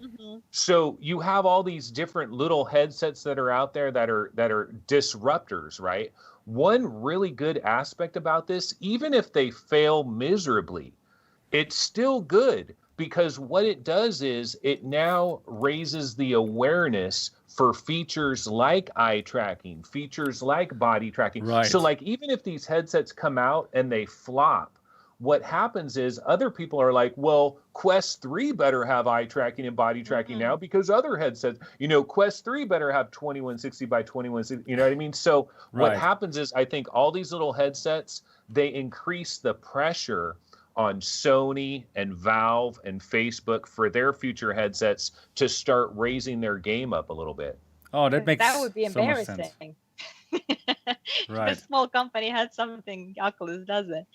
So you have all these different little headsets that are out there that are disruptors, right? One really good aspect about this, even if they fail miserably, it's still good because what it does is it now raises the awareness for features like eye tracking, features like body tracking. Right. So like even if these headsets come out and they flop, what happens is other people are like, well, Quest 3 better have eye tracking and body tracking now because other headsets, Quest 3 better have 2160 by 2160, you know what I mean? So what happens is I think all these little headsets, they increase the pressure on Sony and Valve and Facebook for their future headsets to start raising their game up a little bit. Oh, that makes that would be so much sense. embarrassing. Right. A small company has something Oculus doesn't.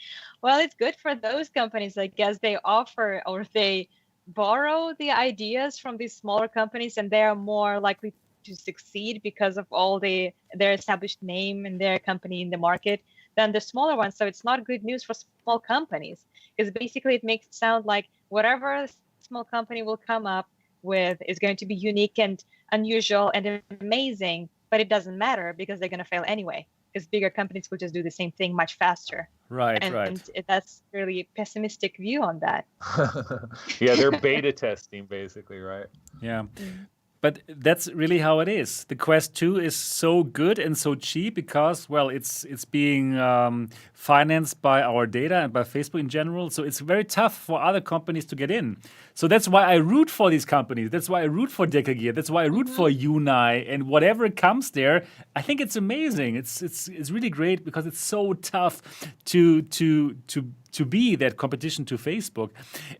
Well, it's good for those companies. I guess they offer or they borrow the ideas from these smaller companies, and they are more likely to succeed because of all their established name and their company in the market than the smaller ones. So it's not good news for small companies because basically it makes it sound like whatever small company will come up with is going to be unique and unusual and amazing, but it doesn't matter because they're going to fail anyway because bigger companies will just do the same thing much faster. Right. And that's really a pessimistic view on that. Yeah, they're beta testing basically, right? Yeah. But that's really how it is. The Quest 2 is so good and so cheap because, well, it's being financed by our data and by Facebook in general. So it's very tough for other companies to get in. So that's why I root for these companies. That's why I root for DecaGear. That's why I root for Unai and whatever comes there. I think it's amazing. It's really great because it's so tough to be that competition to Facebook.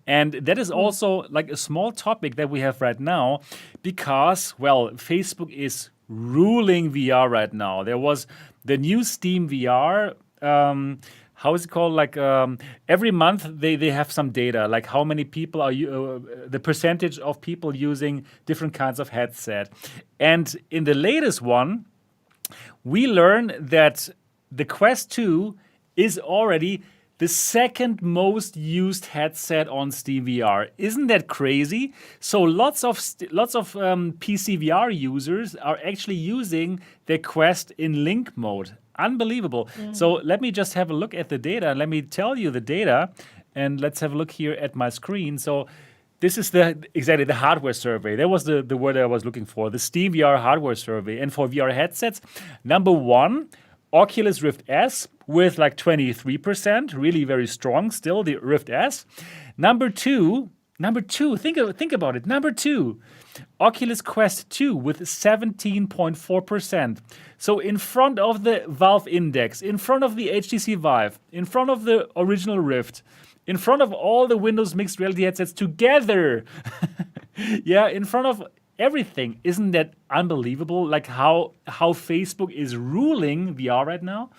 And that is also like a small topic that we have right now because, well, Facebook is ruling VR right now. There was the new Steam VR, how is it called? Like every month they have some data, like how many people are the percentage of people using different kinds of headset. And in the latest one, we learn that the Quest 2 is already the second most used headset on Steam VR. Isn't that crazy? So lots of PC VR users are actually using the Quest in link mode. Unbelievable. So let me just have a look at the data. Let me tell you the data, and let's have a look here at my screen. So this is exactly the hardware survey. That was the word I was looking for, the Steam VR hardware survey. And for VR headsets, number one, Oculus Rift S with like 23%, really very strong still, the Rift S. Number two, think about it. Number two, Oculus Quest 2 with 17.4%. So in front of the Valve Index, in front of the HTC Vive, in front of the original Rift, in front of all the Windows mixed reality headsets together. Yeah, in front of everything. Isn't that unbelievable? Like how Facebook is ruling VR right now?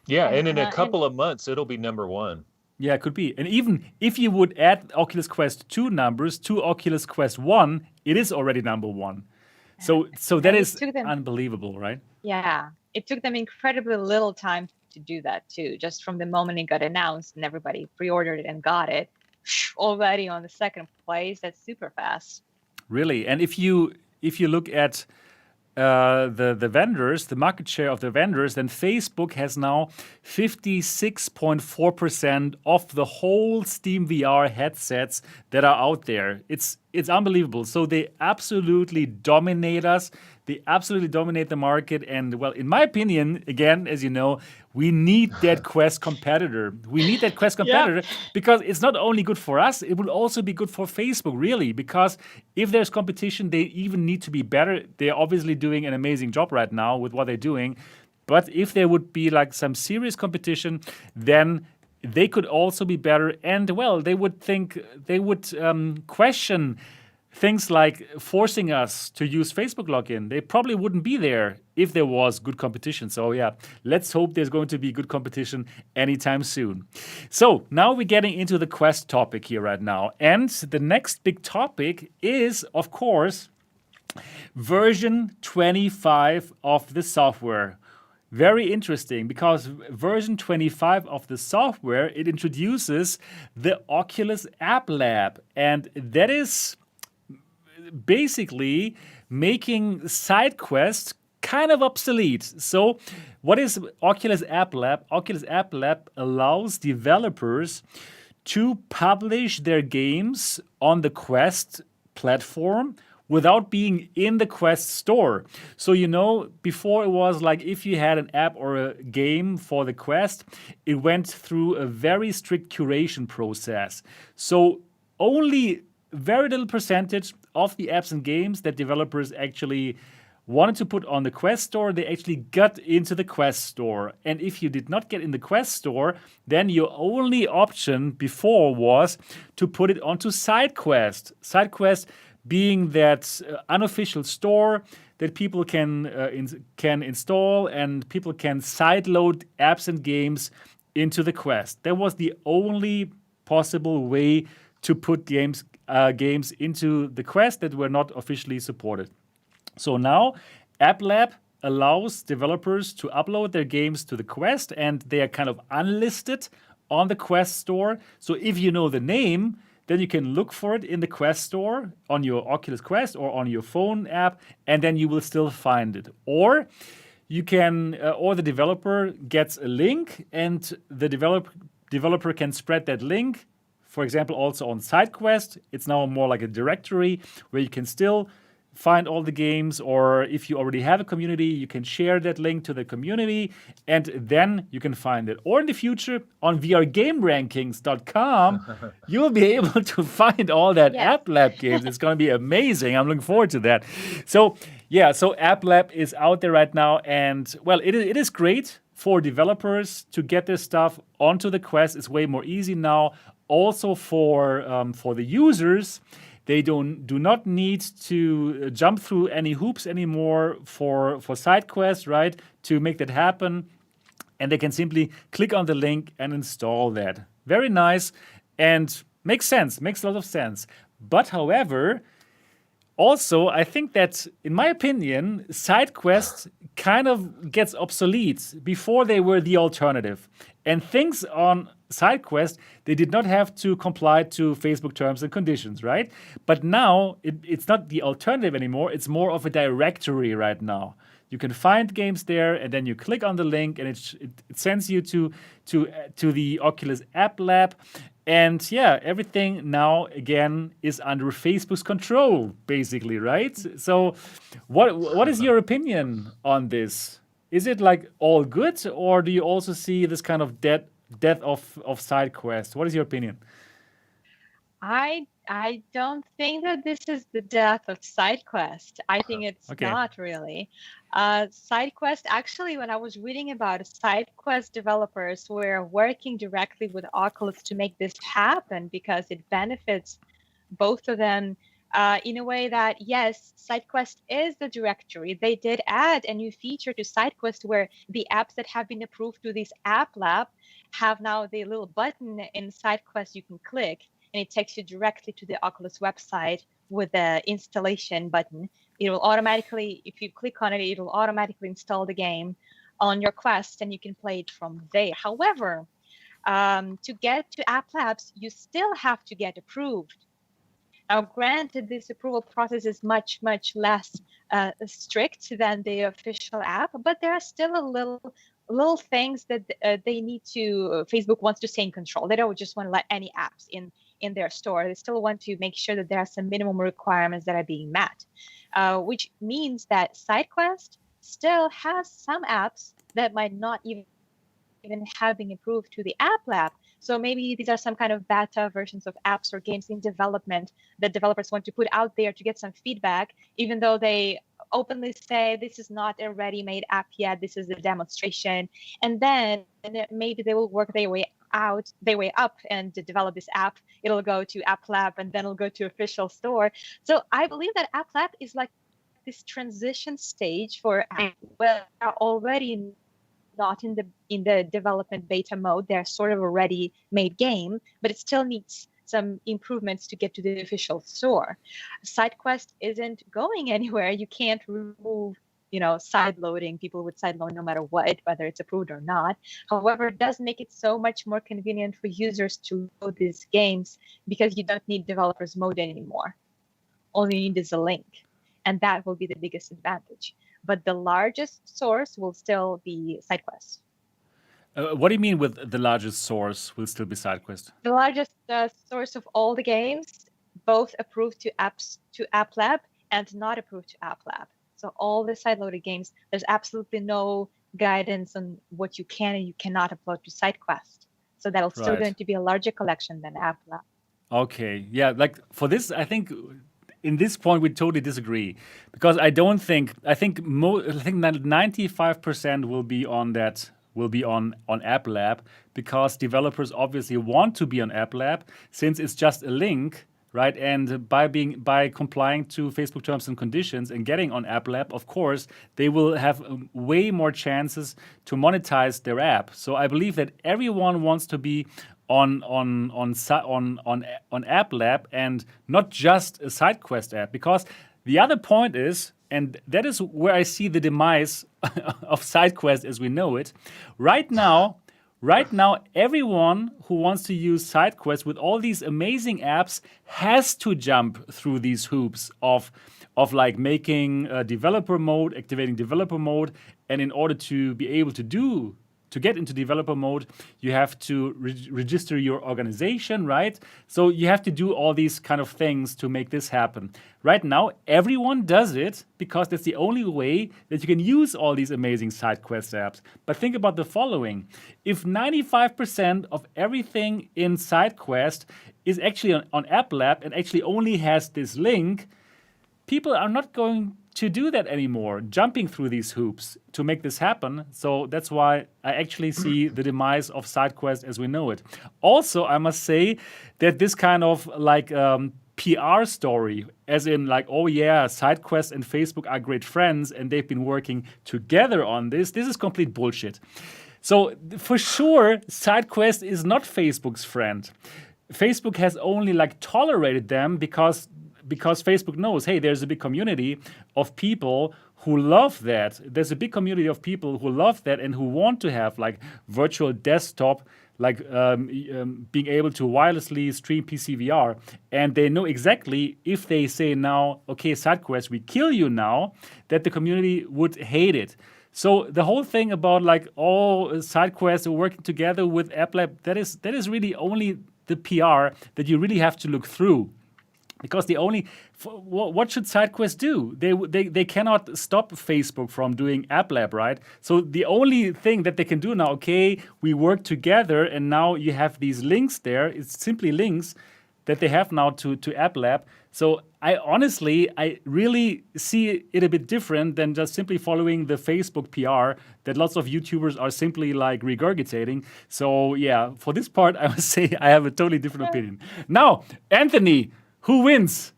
Yeah, and in a couple of months, it'll be number one. Yeah, it could be. And even if you would add Oculus Quest 2 numbers to Oculus Quest 1, it is already number one. So that is unbelievable, right? Yeah, it took them incredibly little time to do that too. Just from the moment it got announced and everybody pre-ordered it and got it, already on the second place. That's super fast. Really. And if you look at the vendors, the market share of the vendors, then Facebook has now 56.4% of the whole Steam VR headsets that are out there. It's unbelievable. So they absolutely dominate us. They absolutely dominate the market. And well, in my opinion, again, as you know, we need that Quest competitor. We need that Quest competitor because it's not only good for us, it will also be good for Facebook, really. Because if there's competition, they even need to be better. They're obviously doing an amazing job right now with what they're doing. But if there would be like some serious competition, then they could also be better. And well, they would question things like forcing us to use Facebook login. They probably wouldn't be there if there was good competition. So yeah, let's hope there's going to be good competition anytime soon. So now we're getting into the Quest topic here right now. And the next big topic is, of course, version 25 of the software. Very interesting, because version 25 of the software, it introduces the Oculus App Lab. And that is basically making side quests kind of obsolete. So what is Oculus App Lab? Oculus App Lab allows developers to publish their games on the Quest platform without being in the Quest store. So, before it was like if you had an app or a game for the Quest, it went through a very strict curation process. So only very little percentage of the apps and games that developers actually wanted to put on the Quest store, they actually got into the Quest store. And if you did not get in the Quest store, then your only option before was to put it onto SideQuest. SideQuest being that unofficial store that people can install, and people can sideload apps and games into the Quest. That was the only possible way to put games into the Quest that were not officially supported. So now App Lab allows developers to upload their games to the Quest, and they are kind of unlisted on the Quest store. So if you know the name, then you can look for it in the Quest store on your Oculus Quest or on your phone app, and then you will still find it. Or you can, or the developer gets a link, and the developer can spread that link. For example, also on SideQuest, it's now more like a directory where you can still find all the games, or if you already have a community, you can share that link to the community, and then you can find it. Or in the future, on vrgamerankings.com, you'll be able to find all that App Lab games. It's going to be amazing. I'm looking forward to that. So App Lab is out there right now, and well, it is great for developers to get this stuff onto the Quest. It's way more easy now. Also for the users, they do not need to jump through any hoops anymore for SideQuest, right, to make that happen. And they can simply click on the link and install that. Very nice and makes a lot of sense. But however, also, I think that, in my opinion, SideQuest kind of gets obsolete. Before they were the alternative. And things on SideQuest, they did not have to comply to Facebook terms and conditions, right? But now, it's not the alternative anymore. It's more of a directory right now. You can find games there, and then you click on the link, and it sends you to the Oculus App Lab. And yeah, everything now, again, is under Facebook's control, basically, right? So what is your opinion on this? Is it like all good, or do you also see this kind of death of SideQuest? What is your opinion? I don't think that this is the death of SideQuest. I think it's not really. SideQuest, actually, when I was reading about it, SideQuest developers were working directly with Oculus to make this happen because it benefits both of them in a way that, yes, SideQuest is the directory. They did add a new feature to SideQuest where the apps that have been approved to this App Lab have now the little button in SideQuest you can click, and it takes you directly to the Oculus website with the installation button. It will automatically, if you click on it, it will automatically install the game on your Quest, and you can play it from there. However, To get to App Labs, you still have to get approved. Now, granted, this approval process is much, much less strict than the official app, but there are still little things that they need to. Facebook wants to stay in control. They don't just want to let any apps in their store. They still want to make sure that there are some minimum requirements that are being met, which means that SideQuest still has some apps that might not even have been approved to the App Lab. So maybe these are some kind of beta versions of apps or games in development that developers want to put out there to get some feedback, even though they openly say this is not a ready-made app yet, this is a demonstration. And then maybe they will work their way up and to develop this app. It'll go to App Lab and then it'll go to official store. So I believe that App Lab is like this transition stage for apps where are already not in the development beta mode. They're sort of a ready-made game, but it still needs some improvements to get to the official store. SideQuest isn't going anywhere. You can't remove, side loading. People would side load no matter what, whether it's approved or not. However, it does make it so much more convenient for users to load these games because you don't need developers mode anymore. All you need is a link, and that will be the biggest advantage. But the largest source will still be SideQuest. What do you mean with the largest source will still be SideQuest? The largest source of all the games, both approved to App Lab and not approved to App Lab. So all the side-loaded games, there's absolutely no guidance on what you can and you cannot upload to SideQuest. So that'll still going to be a larger collection than App Lab. Okay, yeah, like for this, I think in this point we totally disagree, because I think 95% will be on that. Will be on App Lab, because developers obviously want to be on App Lab since it's just a link, right? And by complying to Facebook terms and conditions and getting on App Lab, of course, they will have way more chances to monetize their app. So I believe that everyone wants to be on App Lab and not just a SideQuest app, because the other point is, and that is where I see the demise of SideQuest as we know it. Right now, everyone who wants to use SideQuest with all these amazing apps has to jump through these hoops of like making developer mode, activating developer mode, and in order to be able to get into developer mode, you have to register your organization, right? So you have to do all these kind of things to make this happen. Right now, everyone does it because that's the only way that you can use all these amazing SideQuest apps. But think about the following. If 95% of everything in SideQuest is actually on App Lab and actually only has this link, people are not going to do that anymore, jumping through these hoops to make this happen. So that's why I actually see the demise of SideQuest as we know it. Also, I must say that this kind of like PR story, as in like, oh yeah, SideQuest and Facebook are great friends and they've been working together on this is complete bullshit. So for sure, SideQuest is not Facebook's friend. Facebook has only like tolerated them because Facebook knows, hey, there's a big community of people who love that. There's a big community of people who love that and who want to have like virtual desktop, like being able to wirelessly stream PC VR. And they know exactly if they say now, okay, SideQuest, we kill you now, that the community would hate it. So the whole thing about like all SideQuests working together with App Lab, that is really only the PR that you really have to look through. Because what should SideQuest do? They cannot stop Facebook from doing App Lab, right? So the only thing that they can do now, okay, we work together, and now you have these links there. It's simply links that they have now to App Lab. So I really see it a bit different than just simply following the Facebook PR that lots of YouTubers are simply like regurgitating. So yeah, for this part, I must say I have a totally different opinion. Now, Anthony, who wins?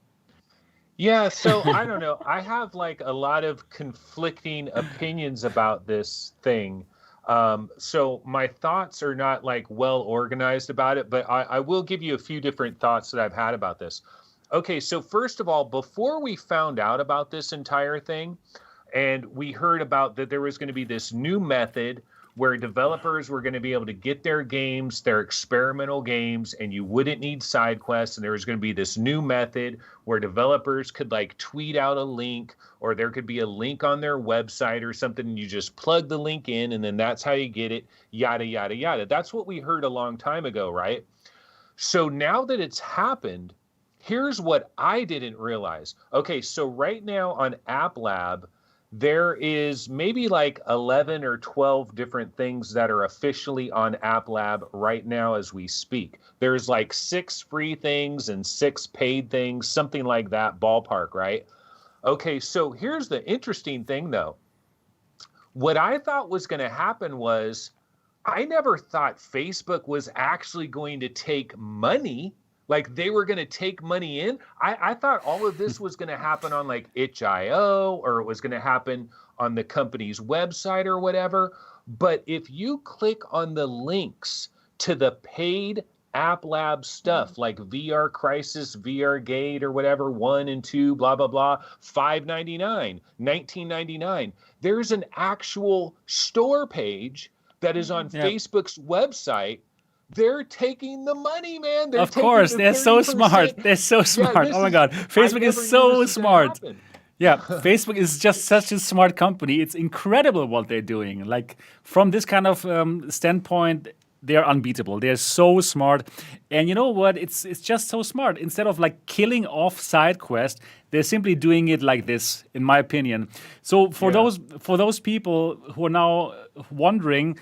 Yeah, so I don't know. I have like a lot of conflicting opinions about this thing. So my thoughts are not like well organized about it, but I will give you a few different thoughts that I've had about this. Okay, so first of all, before we found out about this entire thing, and we heard about that there was going to be this new method where developers were going to be able to get their games, their experimental games, and you wouldn't need side quests. And there was going to be this new method where developers could like tweet out a link, or there could be a link on their website or something, and you just plug the link in, and then that's how you get it, yada, yada, yada. That's what we heard a long time ago, right? So now that it's happened, here's what I didn't realize. Okay, so right now on App Lab, there is maybe like 11 or 12 different things that are officially on App Lab right now as we speak. There's like 6 free things and 6 paid things, something like that ballpark, right? Okay, so here's the interesting thing though. What I thought was going to happen was I never thought Facebook was actually going to take money. Like they were going to take money in. I thought all of this was going to happen on like itch.io, or it was going to happen on the company's website or whatever. But if you click on the links to the paid App Lab stuff like VR Crisis, VR Gate, or whatever, 1 and 2, blah, blah, blah, $5.99, $19.99, there's an actual store page that is on Facebook's website. They're taking the money, man. Of course, they're so smart. They're so smart. Oh my God. Facebook is so smart. Yeah, Facebook is just such a smart company. It's incredible what they're doing. Like from this kind of standpoint, they're unbeatable. They're so smart. And you know what? It's just so smart. Instead of like killing off side quest, they're simply doing it like this, in my opinion. So for those people who are now wondering,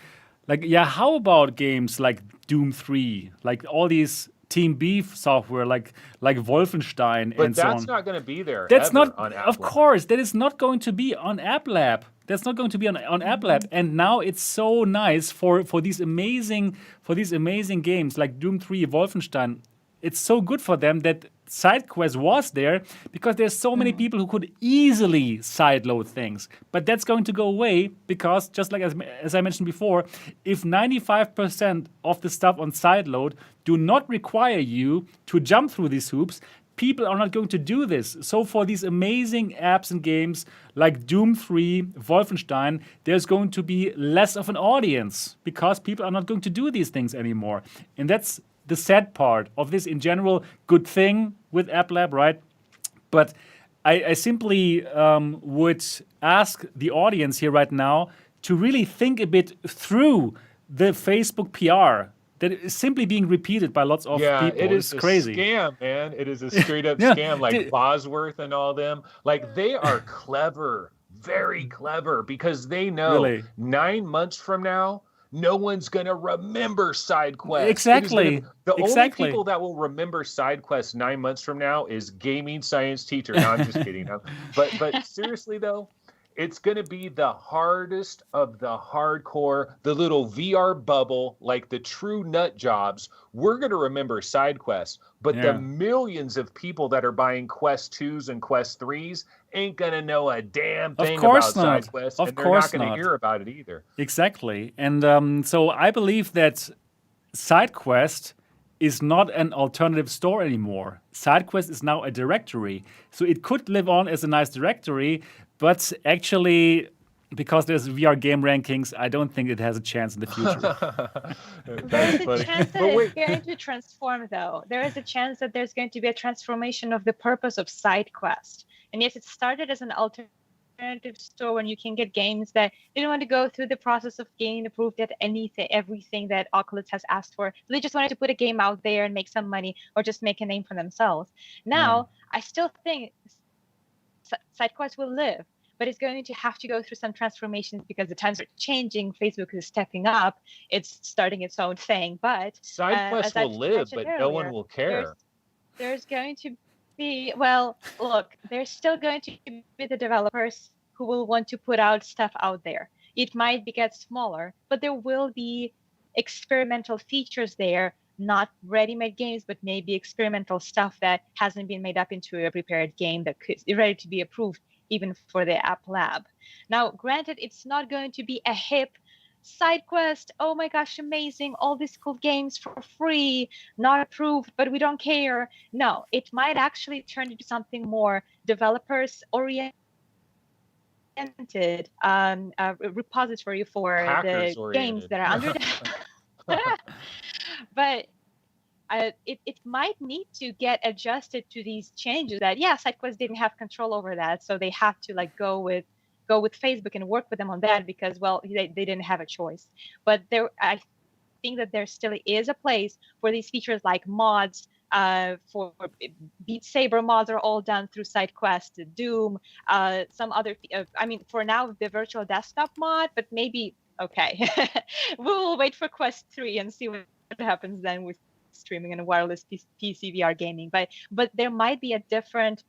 like, how about games like Doom 3, like all these Team Beef software, like Wolfenstein and so on. But that's not going to be there. That's not on App Of Lab. course, that is not going to be on App Lab. That's not going to be on App Lab. And now it's so nice for these amazing games like Doom 3, Wolfenstein. It's so good for them that SideQuest was there because there's so many people who could easily sideload things. But that's going to go away because, just like as I mentioned before, if 95% of the stuff on sideload do not require you to jump through these hoops, people are not going to do this. So for these amazing apps and games like Doom 3, Wolfenstein, there's going to be less of an audience because people are not going to do these things anymore. And that's the sad part of this in general. Good thing with App Lab, right? But I simply would ask the audience here right now to really think a bit through the Facebook PR that is simply being repeated by lots of people. It is crazy. A scam, man. It is a straight up scam, like Bosworth and all them. Like they are clever, very clever, because they know 9 months from now, no one's going to remember SideQuest. Exactly. Only people that will remember SideQuest 9 months from now is gaming science teacher. No, I'm just kidding. But seriously, though, it's going to be the hardest of the hardcore, the little VR bubble, like the true nut jobs. We're going to remember SideQuest, but the millions of people that are buying Quest 2s and Quest 3s ain't going to know a damn thing about SideQuest, and they're not going to hear about it either. Exactly. And so I believe that SideQuest is not an alternative store anymore. SideQuest is now a directory. So it could live on as a nice directory, but actually, because there's VR game rankings, I don't think it has a chance in the future. There's a chance that it's going to transform, though. There is a chance that there's going to be a transformation of the purpose of SideQuest. And yes, it started as an alternative store when you can get games that didn't want to go through the process of getting approved at everything that Oculus has asked for. They just wanted to put a game out there and make some money or just make a name for themselves. Now, I still think SideQuest will live, but it's going to have to go through some transformations because the times are changing. Facebook is stepping up. It's starting its own thing. But SideQuest will live, but no one will care. There's going to be, well, look, there's still going to be the developers who will want to put out stuff out there. It might get smaller, but there will be experimental features there, not ready-made games, but maybe experimental stuff that hasn't been made up into a prepared game that could be ready to be approved even for the App Lab. Now, granted, it's not going to be a hip SideQuest, oh my gosh, amazing, all these cool games for free, not approved, but we don't care. No, it might actually turn into something more developers-oriented, repository for Hackers the games oriented. that are under the but it might need to get adjusted to these changes that SideQuest didn't have control over that, so they have to like go with Facebook and work with them on that because they didn't have a choice. But I think that there still is a place for these features like mods. For Beat Saber mods are all done through SideQuest, Doom, some other. For now the virtual desktop mod, but maybe okay, we'll wait for Quest 3 and see what happens then with streaming and wireless PC VR gaming. But there might be a different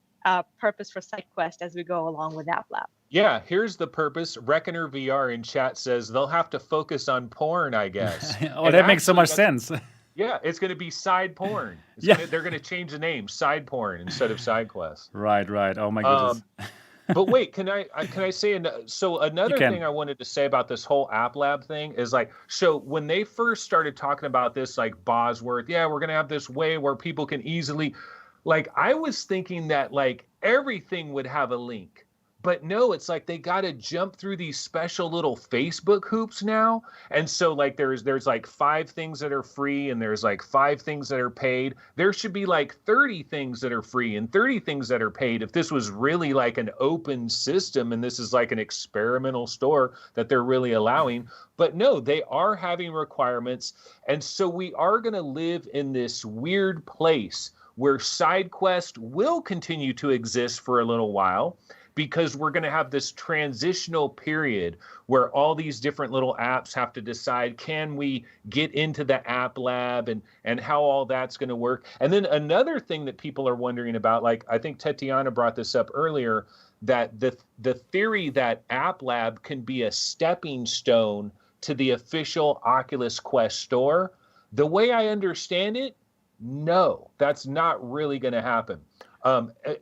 purpose for SideQuest as we go along with App Lab. Yeah, here's the purpose. Reckoner VR in chat says they'll have to focus on porn, I guess. That makes so much sense. Yeah, it's going to be side porn. They're going to change the name, side porn instead of SideQuest. Right. Oh my goodness. But wait, can I say so? Another thing I wanted to say about this whole App Lab thing is so when they first started talking about this, like Bosworth, we're gonna have this way where people can easily, I was thinking that everything would have a link. But no, it's like they got to jump through these special little Facebook hoops now. And so there's 5 things that are free and there's 5 things that are paid. There should be 30 things that are free and 30 things that are paid if this was really an open system and this is an experimental store that they're really allowing. But no, they are having requirements. And so we are going to live in this weird place where SideQuest will continue to exist for a little while, because we're going to have this transitional period where all these different little apps have to decide, can we get into the App Lab and how all that's going to work. And then another thing that people are wondering about, I think Tetiana brought this up earlier, that the theory that App Lab can be a stepping stone to the official Oculus Quest store. The way I understand it, no, that's not really going to happen.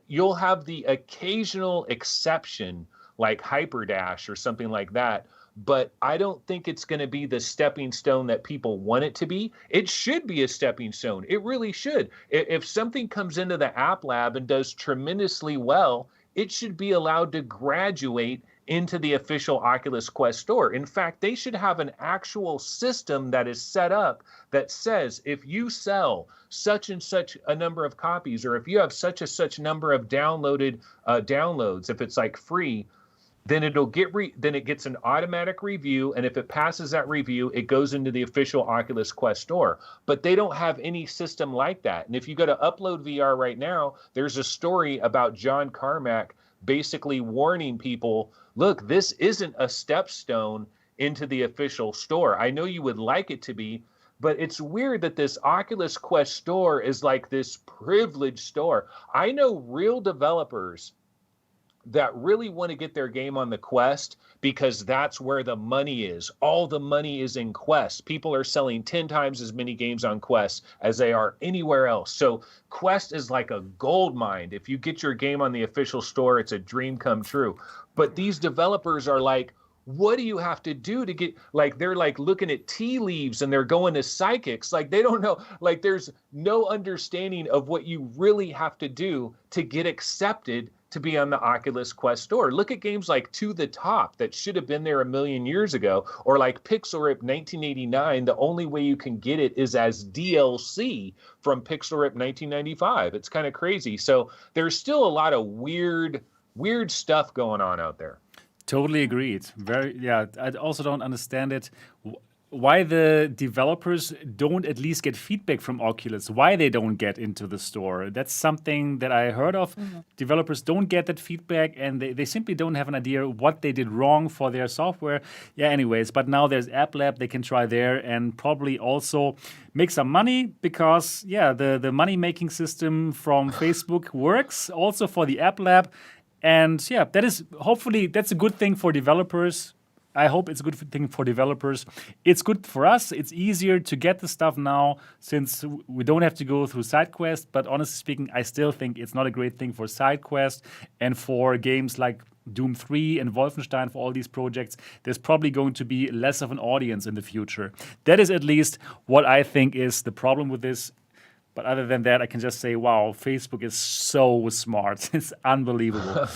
You'll have the occasional exception like Hyperdash or something like that, but I don't think it's going to be the stepping stone that people want it to be. It should be a stepping stone. It really should. If something comes into the App Lab and does tremendously well, it should be allowed to graduate into the official Oculus Quest store. In fact, they should have an actual system that is set up that says if you sell such and such a number of copies, or if you have such and such number of downloaded downloads, if it's free, then then it gets an automatic review, and if it passes that review, it goes into the official Oculus Quest store. But they don't have any system like that. And if you go to Upload VR right now, there's a story about John Carmack basically warning people, look, this isn't a stepstone into the official store. I know you would like it to be, but it's weird that this Oculus Quest store is this privileged store. I know real developers that really want to get their game on the Quest because that's where the money is. All the money is in Quest. People are selling 10 times as many games on Quest as they are anywhere else. So Quest is like a gold mine. If you get your game on the official store, it's a dream come true. But these developers are what do you have to do to get, they're looking at tea leaves and they're going to psychics. They don't know, there's no understanding of what you really have to do to get accepted to be on the Oculus Quest store. Look at games like To the Top that should have been there a million years ago, or Pixel Rip 1989. The only way you can get it is as DLC from Pixel Rip 1995. It's kind of crazy. So there's still a lot of weird stuff going on out there. Totally agreed. I also don't understand it. Why the developers don't at least get feedback from Oculus, why they don't get into the store. That's something that I heard of. Mm-hmm. Developers don't get that feedback, and they simply don't have an idea what they did wrong for their software. Anyways, but now there's App Lab, they can try there and probably also make some money because, the money-making system from Facebook works also for the App Lab. And that's a good thing for developers. I hope it's a good thing for developers. It's good for us. It's easier to get the stuff now since we don't have to go through SideQuest. But honestly speaking, I still think it's not a great thing for SideQuest and for games like Doom 3 and Wolfenstein. For all these projects, there's probably going to be less of an audience in the future. That is at least what I think is the problem with this. But other than that, I can just say, wow, Facebook is so smart. It's unbelievable.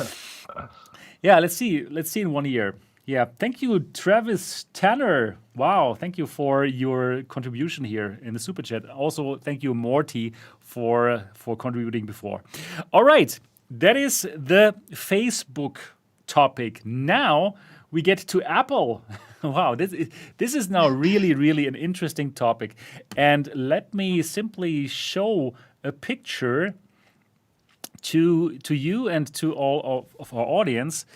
Yeah, let's see. Let's see in 1 year. Yeah, thank you, Travis Tanner. Wow, thank you for your contribution here in the super chat. Also, thank you, Morty, for contributing before. All right, that is the Facebook topic. Now we get to Apple. Wow, this is now really an interesting topic. And let me simply show a picture to you and to all of our audience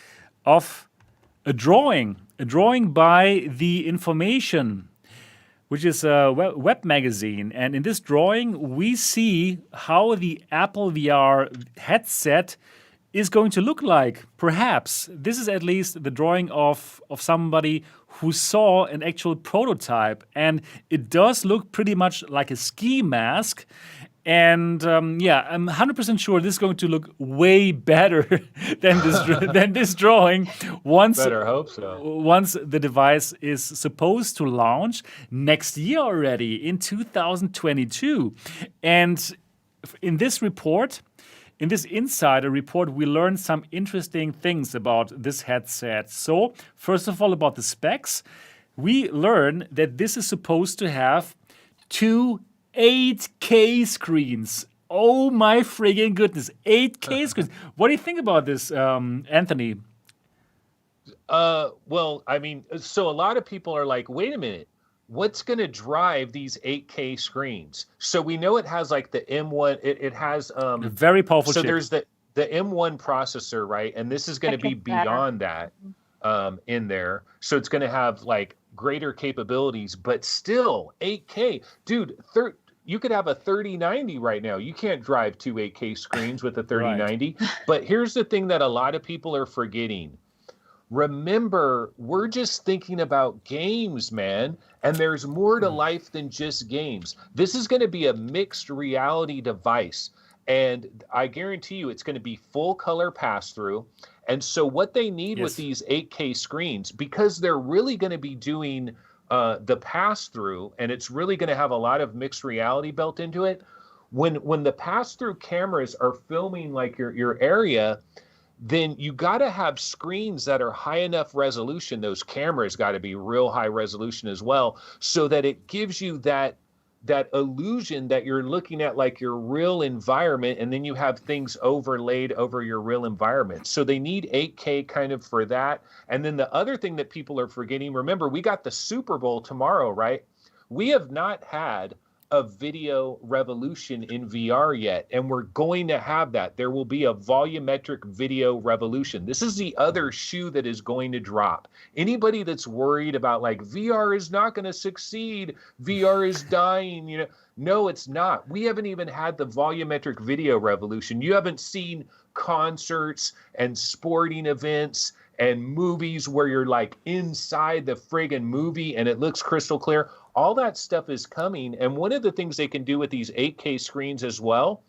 of a drawing by The Information, which is a web magazine. And in this drawing, we see how the Apple VR headset is going to look like. Perhaps this is at least the drawing of somebody who saw an actual prototype, and it does look pretty much like a ski mask. And yeah, I'm 100% sure this is going to look way better than this drawing Better hope so. once the device is supposed to launch next year already in 2022. And in this report, in this insider report, we learned some interesting things about this headset. So, first of all, about the specs, we learn that this is supposed to have two 8K screens. Oh my friggin' goodness, 8K screens. What do you think about this, Anthony? Well, I mean, so a lot of people are like, wait a minute, what's going to drive these 8K screens? So we know it has like the M1, it has A very powerful so chip. there's the M1 processor, right? And this is going to be beyond that in there. So it's going to have like greater capabilities, but still 8K. Dude, you could have a 3090 right now. You can't drive two 8K screens with a 3090. But here's the thing that a lot of people are forgetting. Remember, we're just thinking about games, man. And there's more to life than just games. This is going to be a mixed reality device. And I guarantee you it's going to be full color pass-through. And so what they need with these 8K screens, because they're really going to be doing the pass-through, and it's really going to have a lot of mixed reality built into it, when the pass-through cameras are filming like your area, then you got to have screens that are high enough resolution. Those cameras got to be real high resolution as well, so that it gives you that illusion that you're looking at like your real environment, and then you have things overlaid over your real environment. So they need 8K kind of for that. And then the other thing that people are forgetting, remember, we got the Super Bowl tomorrow, right? We have not had a video revolution in VR yet, and we're going to have that. There will be a volumetric video revolution. This is the other shoe that is going to drop. Anybody that's worried about like VR is not going to succeed, VR is dying, you know, no, it's not. We haven't even had the volumetric video revolution. You haven't seen concerts and sporting events and movies where you're like inside the friggin' movie and it looks crystal clear. All that stuff is coming. And one of the things they can do with these 8K screens as well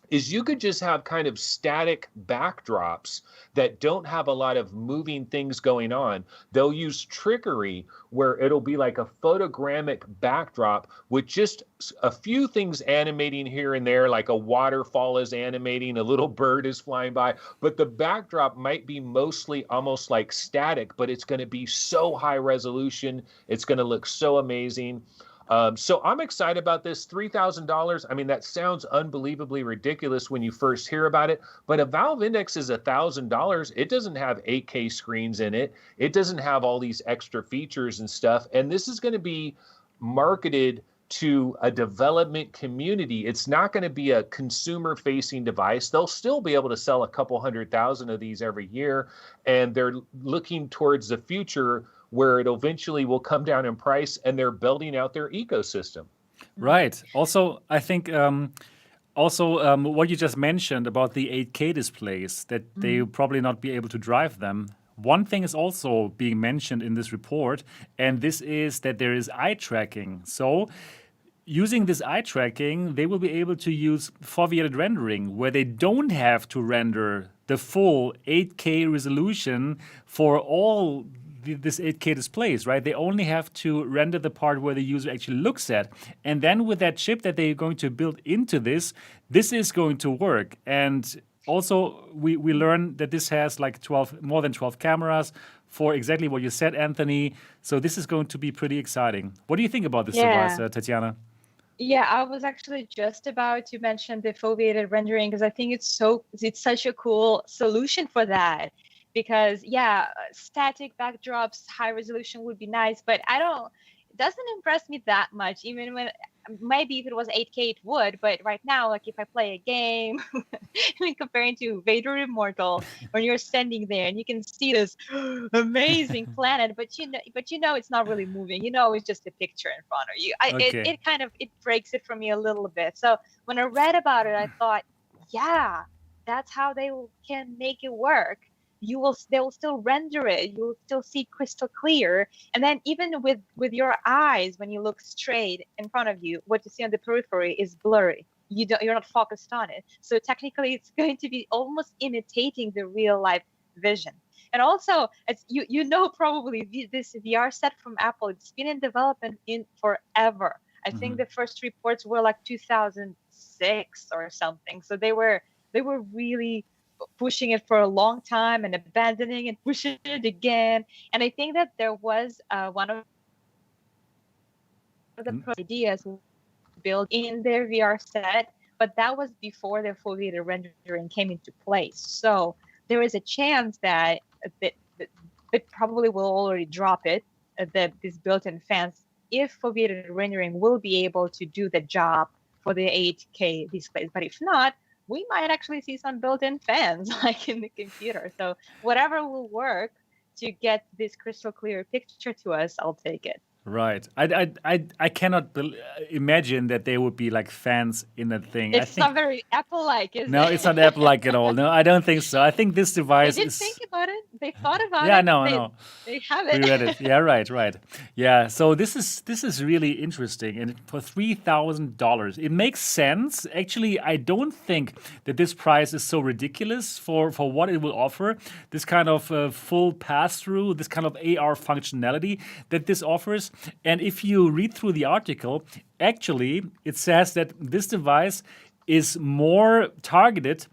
is you could just have kind of static backdrops that don't have a lot of moving things going on. They'll use trickery where it'll be like a photogrammic backdrop with just a few things animating here and there, like a waterfall is animating, a little bird is flying by, but the backdrop might be mostly almost like static, but it's going to be so high resolution. It's going to look so amazing. So I'm excited about this. $3,000. I mean, that sounds unbelievably ridiculous when you first hear about it, but a Valve Index is $1,000. It doesn't have 8K screens in it. It doesn't have all these extra features and stuff. And this is going to be marketed to a development community. It's not going to be a consumer facing device. They'll still be able to sell a couple 100,000 of these every year. And they're looking towards the future where it eventually will come down in price, and they're building out their ecosystem. Right. Also, I think what you just mentioned about the 8K displays, that they will probably not be able to drive them. One thing is also being mentioned in this report, and this is that there is eye tracking. So using this eye tracking, they will be able to use foveated rendering, where they don't have to render the full 8K resolution for all this 8K displays, right? They only have to render the part where the user actually looks at. And then with that chip that they're going to build into this, this is going to work. And also, we learned that this has like more than 12 cameras for exactly what you said, Anthony. So this is going to be pretty exciting. What do you think about this device, Tetiana? Yeah, I was actually just about to mention the foveated rendering because I think it's such a cool solution for that. Because static backdrops, high resolution would be nice, but it doesn't impress me that much. Even when maybe if it was 8K it would, but right now, like if I play a game, I mean, comparing to Vader Immortal, when you're standing there and you can see this amazing planet, but you know it's not really moving. You know it's just a picture in front of you. It kind of breaks it for me a little bit. So when I read about it, I thought, yeah, that's how they can make it work. They will still render it. You will still see crystal clear. And then even with your eyes, when you look straight in front of you, what you see on the periphery is blurry. You're not focused on it. So technically, it's going to be almost imitating the real life vision. And also, as you know, probably this VR set from Apple, it's been in development forever. I think the first reports were like 2006 or something. So they were really pushing it for a long time and abandoning and pushing it again. And I think that there was one of the ideas built in their VR set, but that was before the foveated rendering came into place. So there is a chance that it probably will already drop it, these built-in fans, if foveated rendering will be able to do the job for the 8K displays. But if not, we might actually see some built-in fans like in the computer. So whatever will work to get this crystal clear picture to us, I'll take it. Right. I cannot imagine that there would be like fans in that thing. It's not very Apple-like, is it? No, it's not Apple-like at all. No, I don't think so. I think this device They did think about it. They thought about it. Yeah, no. They have it. We read it. Yeah, right. Yeah, so this is really interesting. And for $3,000, it makes sense. Actually, I don't think that this price is so ridiculous for what it will offer. This kind of full pass-through, this kind of AR functionality that this offers. And if you read through the article, actually, it says that this device is more targeted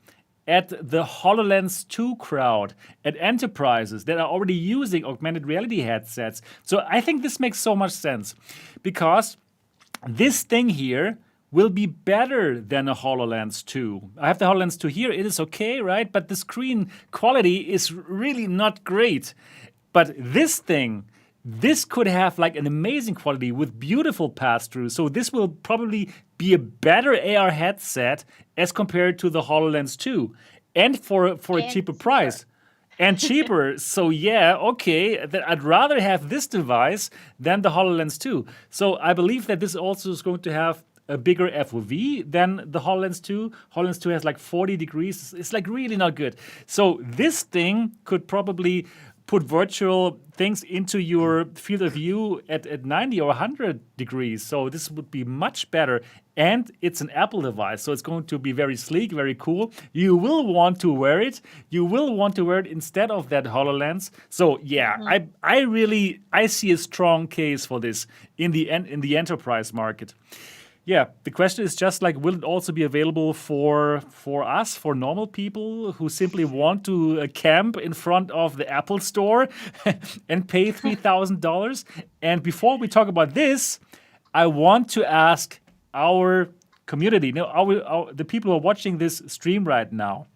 at the HoloLens 2 crowd, at enterprises that are already using augmented reality headsets. So I think this makes so much sense because this thing here will be better than a HoloLens 2. I have the HoloLens 2 here. It is okay, right? But the screen quality is really not great. But this could have like an amazing quality with beautiful pass-through. So this will probably be a better AR headset as compared to the HoloLens 2, and for a cheaper price. And cheaper. So yeah, okay, I'd rather have this device than the HoloLens 2. So I believe that this also is going to have a bigger FOV than the HoloLens 2. HoloLens 2 has like 40 degrees. It's like really not good. So this thing could probably put virtual things into your field of view at 90 or 100 degrees. So this would be much better. And it's an Apple device, so it's going to be very sleek, very cool. You will want to wear it. You will want to wear it instead of that HoloLens. So yeah, I see a strong case for this in the enterprise market. Yeah, the question is just like, will it also be available for us, for normal people who simply want to camp in front of the Apple store and pay $3,000? And before we talk about this, I want to ask our community, the people who are watching this stream right now.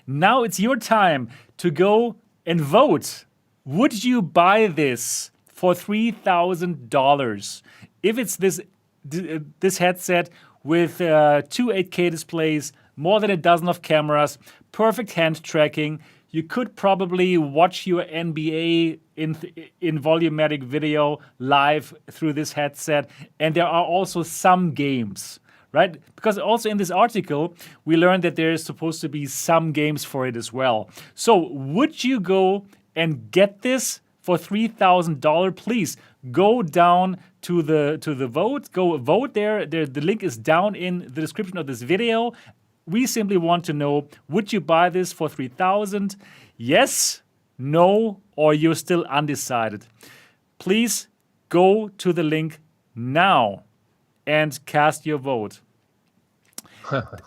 Now it's your time to go and vote. Would you buy this for $3,000? If it's this headset with 2 8K displays, more than a dozen of cameras, perfect hand tracking. You could probably watch your NBA in volumetric video live through this headset. And there are also some games, right? Because also in this article, we learned that there is supposed to be some games for it as well. So would you go and get this for $3,000? Please go down to the vote. Go vote there. The link is down in the description of this video. We simply want to know, would you buy this for $3,000? Yes, no, or you're still undecided. Please go to the link now and cast your vote.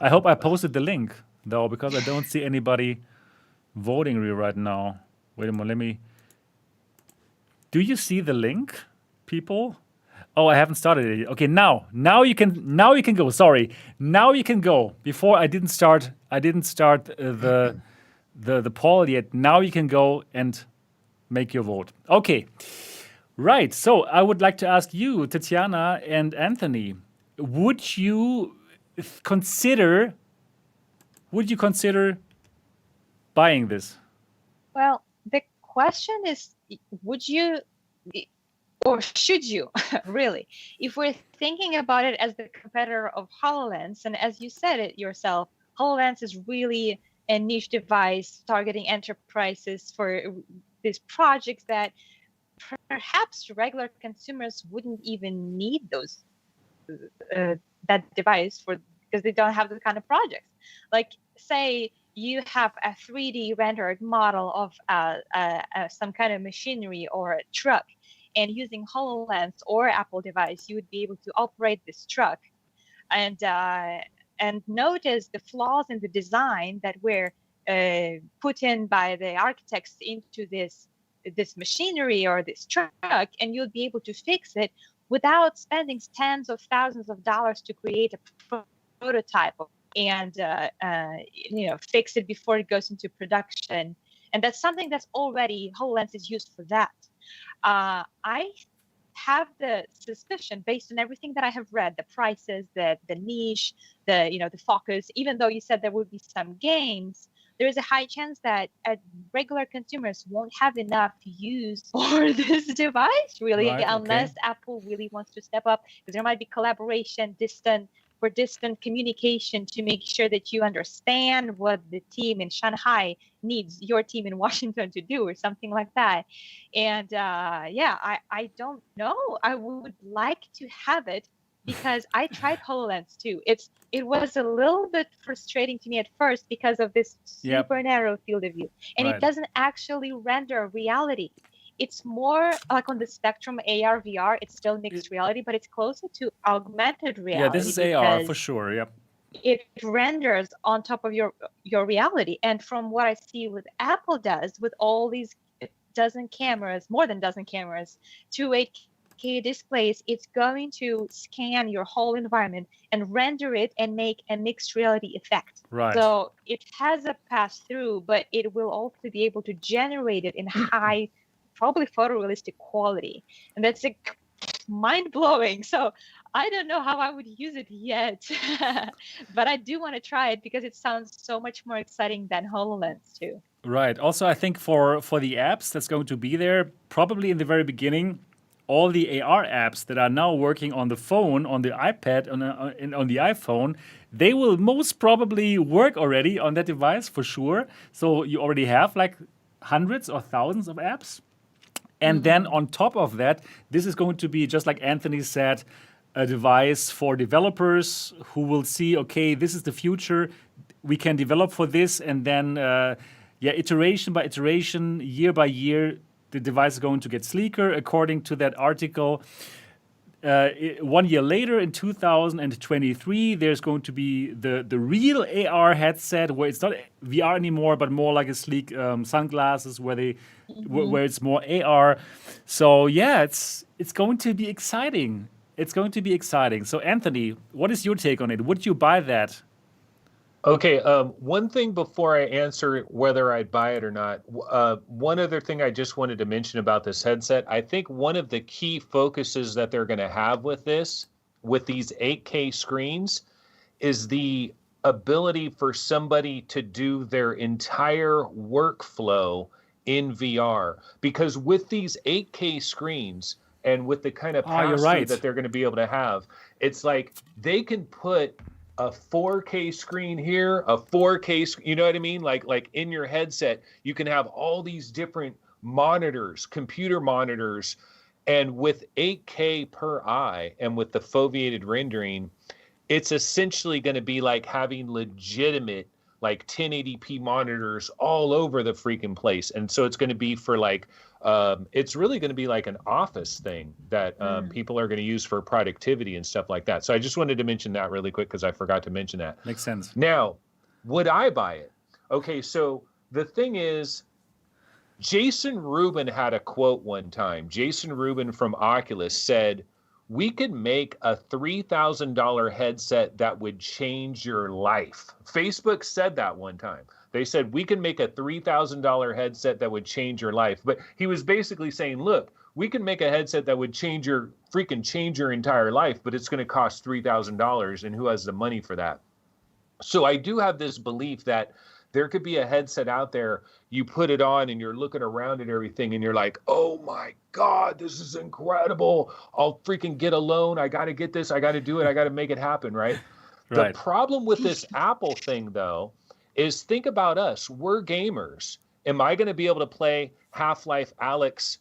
I hope I posted the link. though, because I don't see anybody voting right now. Wait a moment, do you see the link, people? Oh, I haven't started it yet. Okay, now you can go. Sorry, now you can go. Before I didn't start the poll yet. Now you can go and make your vote. Okay, right. So I would like to ask you, Tetiana and Anthony, would you consider buying this? Well, the question is, would you or should you really? If we're thinking about it as the competitor of HoloLens, and as you said it yourself, HoloLens is really a niche device targeting enterprises for these projects that perhaps regular consumers wouldn't even need those that device for, because they don't have the kind of projects. Like, say you have a 3D rendered model of some kind of machinery or a truck, and using HoloLens or Apple device, you would be able to operate this truck and notice the flaws in the design that were put in by the architects into this machinery or this truck, and you'll be able to fix it without spending tens of thousands of dollars to create a prototype and fix it before it goes into production. And that's something that's already, HoloLens is used for that. I have the suspicion, based on everything that I have read, the prices, the niche, the focus, even though you said there would be some games, there is a high chance that regular consumers won't have enough use for this device, really, unless Apple really wants to step up, because there might be collaboration, distant communication to make sure that you understand what the team in Shanghai needs your team in Washington to do, or something like that. And I don't know. I would like to have it, because I tried HoloLens too. It was a little bit frustrating to me at first because of this super narrow field of view, and it doesn't actually render reality. It's more like on the spectrum AR, VR. It's still mixed reality, but it's closer to augmented reality. Yeah, this is AR for sure. Yep. It renders on top of your reality. And from what I see what Apple does with all these more than dozen cameras, 8K displays, it's going to scan your whole environment and render it and make a mixed reality effect. Right. So it has a pass through, but it will also be able to generate it in high, probably photorealistic quality. And that's mind-blowing. So I don't know how I would use it yet, but I do want to try it because it sounds so much more exciting than HoloLens too. Right. Also, I think for the apps that's going to be there, probably in the very beginning, all the AR apps that are now working on the phone, on the iPad, on the iPhone, they will most probably work already on that device for sure. So you already have like hundreds or thousands of apps. And then on top of that, this is going to be, just like Anthony said, a device for developers who will see, okay, this is the future. We can develop for this. And then, iteration by iteration, year by year, the device is going to get sleeker. According to that article, 1 year later, in 2023, there's going to be the real AR headset, where it's not VR anymore, but more like a sleek sunglasses, where where it's more AR. So yeah, it's going to be exciting. It's going to be exciting. So Anthony, what is your take on it? Would you buy that? Okay, one thing before I answer whether I'd buy it or not, one other thing I just wanted to mention about this headset. I think one of the key focuses that they're going to have with these 8K screens, is the ability for somebody to do their entire workflow in VR. Because with these 8K screens and with the kind of pass-through that they're going to be able to have, it's like they can put a 4K screen here, a 4K, you know what I mean? Like in your headset, you can have all these different monitors, computer monitors, and with 8K per eye and with the foveated rendering, it's essentially going to be like having legitimate like 1080p monitors all over the freaking place. And so it's going to be for like, it's really going to be like an office thing that people are going to use for productivity and stuff like that. So I just wanted to mention that really quick because I forgot to mention that. Makes sense. Now, Would I buy it? Okay, so the thing is, Jason Rubin had a quote one time. Jason Rubin from Oculus said, "We could make a $3,000 headset that would change your life." Facebook said that one time. They said, "We can make a $3,000 headset that would change your life." But he was basically saying, look, we can make a headset that would change your entire life, but it's going to cost $3,000, and who has the money for that? So I do have this belief that there could be a headset out there, you put it on and you're looking around at everything and you're like, oh my God, this is incredible. I'll freaking get a loan. I got to get this. I got to do it. I got to make it happen, right? Right. The problem with this Apple thing, though, is think about us. We're gamers. Am I going to be able to play Half-Life Alyx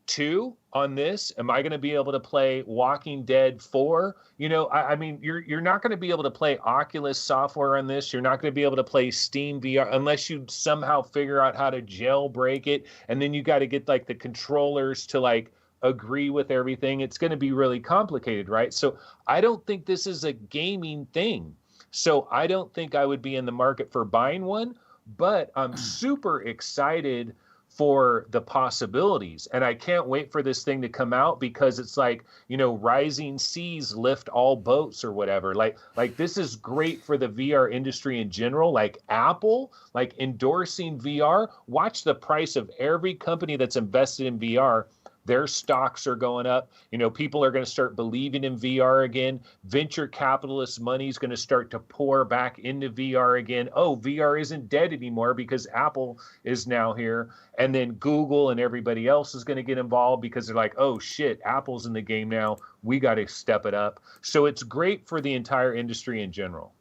2 on this? Am I going to be able to play Walking Dead 4? You know, I mean, you're not going to be able to play Oculus software on this. You're not going to be able to play Steam VR unless you somehow figure out how to jailbreak it. And then you got to get like the controllers to like agree with everything. It's going to be really complicated, right? So I don't think this is a gaming thing. So I don't think I would be in the market for buying one, but I'm super excited for the possibilities. And I can't wait for this thing to come out because it's like, you know, rising seas lift all boats or whatever. Like this is great for the VR industry in general. Like Apple, like endorsing VR, watch the price of every company that's invested in VR. Their stocks are going up. You know, people are going to start believing in VR again. Venture capitalist money is going to start to pour back into VR again. Oh, VR isn't dead anymore because Apple is now here. And then Google and everybody else is going to get involved because they're like, oh, shit, Apple's in the game now. We got to step it up. So it's great for the entire industry in general.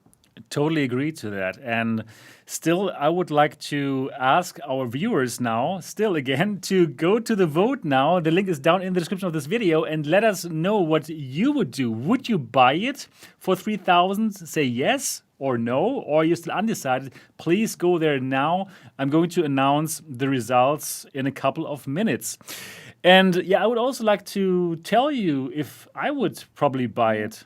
Totally agree to that. And still, I would like to ask our viewers now, still again, to go to the vote now. The link is down in the description of this video and let us know what you would do. Would you buy it for 3,000? Say yes or no, or you're still undecided. Please go there now. I'm going to announce the results in a couple of minutes. And yeah, I would also like to tell you if I would probably buy it.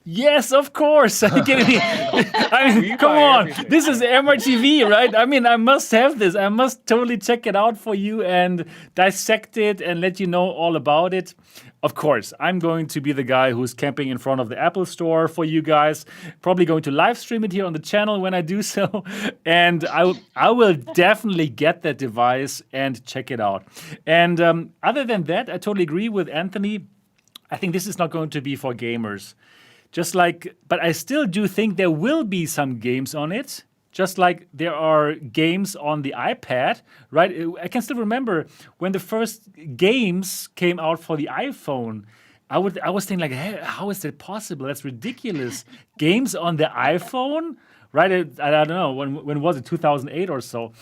Yes, of course. Are you kidding me? I mean, come on. Everything. This is MRTV, right? I mean, I must have this. I must totally check it out for you and dissect it and let you know all about it. Of course, I'm going to be the guy who's camping in front of the Apple Store for you guys. Probably going to live stream it here on the channel when I do so. And I will definitely get that device and check it out. And other than that, I totally agree with Anthony. I think this is not going to be for gamers. But I still do think there will be some games on it, just like there are games on the iPad, right? I can still remember when the first games came out for the iPhone. I was thinking like, hey, how is that possible? That's ridiculous. Games on the iPhone, right? I don't know, when was it, 2008 or so?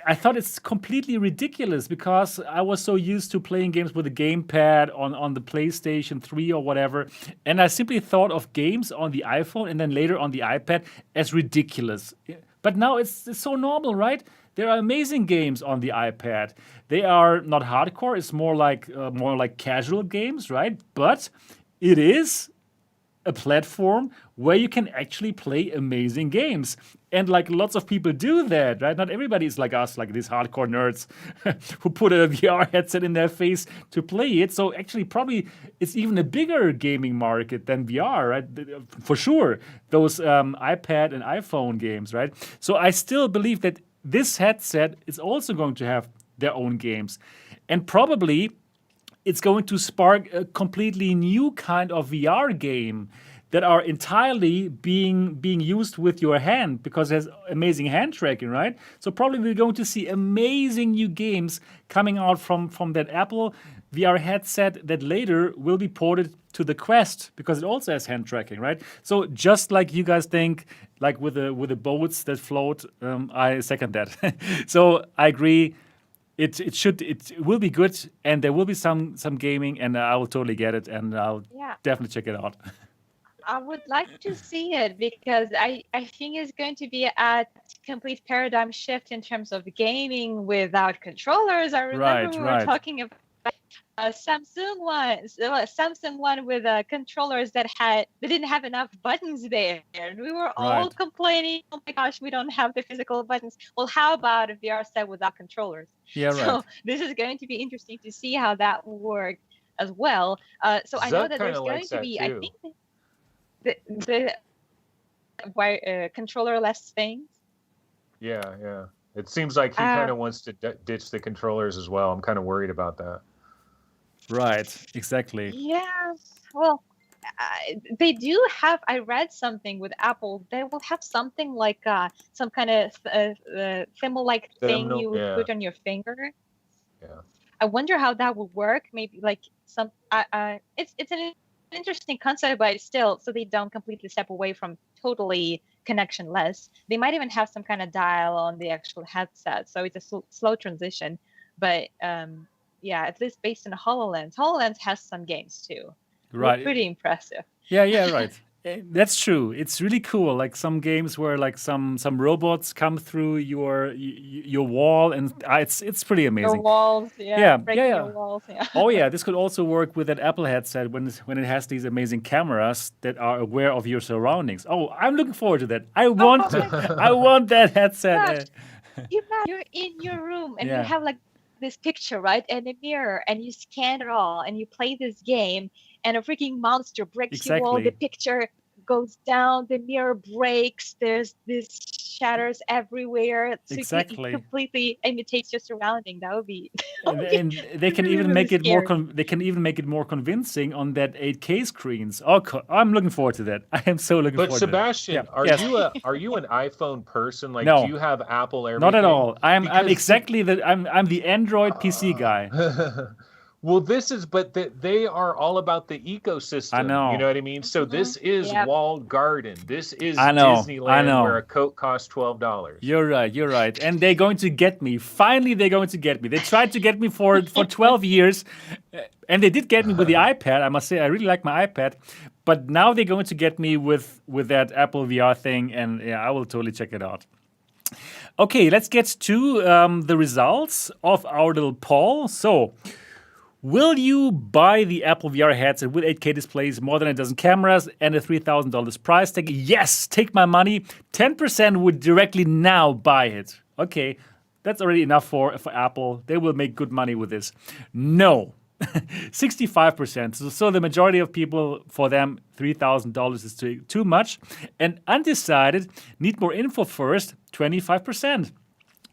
I thought it's completely ridiculous because I was so used to playing games with a gamepad on the PlayStation 3 or whatever. And I simply thought of games on the iPhone and then later on the iPad as ridiculous. But now it's so normal, right? There are amazing games on the iPad. They are not hardcore. It's more like casual games, right? But it is a platform where you can actually play amazing games. And like lots of people do that, right? Not everybody is like us, like these hardcore nerds who put a VR headset in their face to play it. So actually probably it's even a bigger gaming market than VR, right? For sure, those iPad and iPhone games, right? So I still believe that this headset is also going to have their own games. And probably it's going to spark a completely new kind of VR game that are entirely being used with your hand because it has amazing hand tracking, right? So probably we're going to see amazing new games coming out from that Apple VR headset that later will be ported to the Quest because it also has hand tracking, right? So just like you guys think, like with the boats that float, I second that. So I agree. It will be good, and there will be some gaming, and I will totally get it, and I'll definitely check it out. I would like to see it because I think it's going to be a complete paradigm shift in terms of gaming without controllers. I remember we were talking about Samsung ones, Samsung one with controllers that didn't have enough buttons there, and we were all Right. complaining, "Oh my gosh, we don't have the physical buttons." Well, how about a VR set without controllers? Yeah, right. So this is going to be interesting to see how that will work as well. So I know Zuck that kind there's of going likes to that be, I too. think, the controller-less things. Yeah. It seems like he Uh, kind of wants to ditch the controllers as well. I'm kind of worried about that. Right. Exactly. Yeah, well, they do have. I read something with Apple. They will have something like some kind of thimble-like thing you would Yeah. put on your finger. Yeah. I wonder how that would work. Maybe like some. It's an interesting concept, but still, so they don't completely step away from totally connectionless. They might even have some kind of dial on the actual headset, so it's a slow transition. But yeah, at least based on HoloLens. HoloLens has some games too. Right. Pretty impressive. Yeah, right. That's true. It's really cool. Like some games where like some robots come through your wall, and it's pretty Your amazing. walls, Yeah, breaking your yeah. walls, yeah. Oh yeah, this could also work with that Apple headset when it has these amazing cameras that are aware of your surroundings. Oh, I'm looking forward to that. I want Oh my I want that headset. gosh. You're in your room and you Yeah, have like this picture, right? And a mirror, and you scan it all, and you play this game, and a freaking monster breaks your wall. The exactly. picture goes down, the mirror breaks, there's this shatters everywhere. So it Exactly. completely imitates your surrounding. That would be, And they can really, even really make it more scary. they can even make it more convincing on that 8K screens. Oh, I'm looking forward to that. I am so looking But forward to that. Yeah. Sebastian, Yes. are you an iPhone person? Like, do No. you have Apple everything? Not at all. I'm Because exactly I'm the Android PC guy. well, they are all about the ecosystem. I know. You know what I mean? So this is Yep. walled garden. This is I know. Disneyland where a Coke costs $12. You're right. And they're going to get me. Finally, they're going to get me. They tried to get me for 12 years, and they did get me with the iPad. I must say, I really like my iPad. But now they're going to get me with that Apple VR thing, and yeah, I will totally check it out. Okay, let's get to the results of our little poll. So, will you buy the Apple VR headset with 8K displays, more than a dozen cameras, and a $3,000 price tag? Yes, take my money. 10% would directly now buy it. Okay, that's already enough for Apple. They will make good money with this. No. 65%. So the majority of people, for them, $3,000 is too much. And undecided, need more info first, 25%.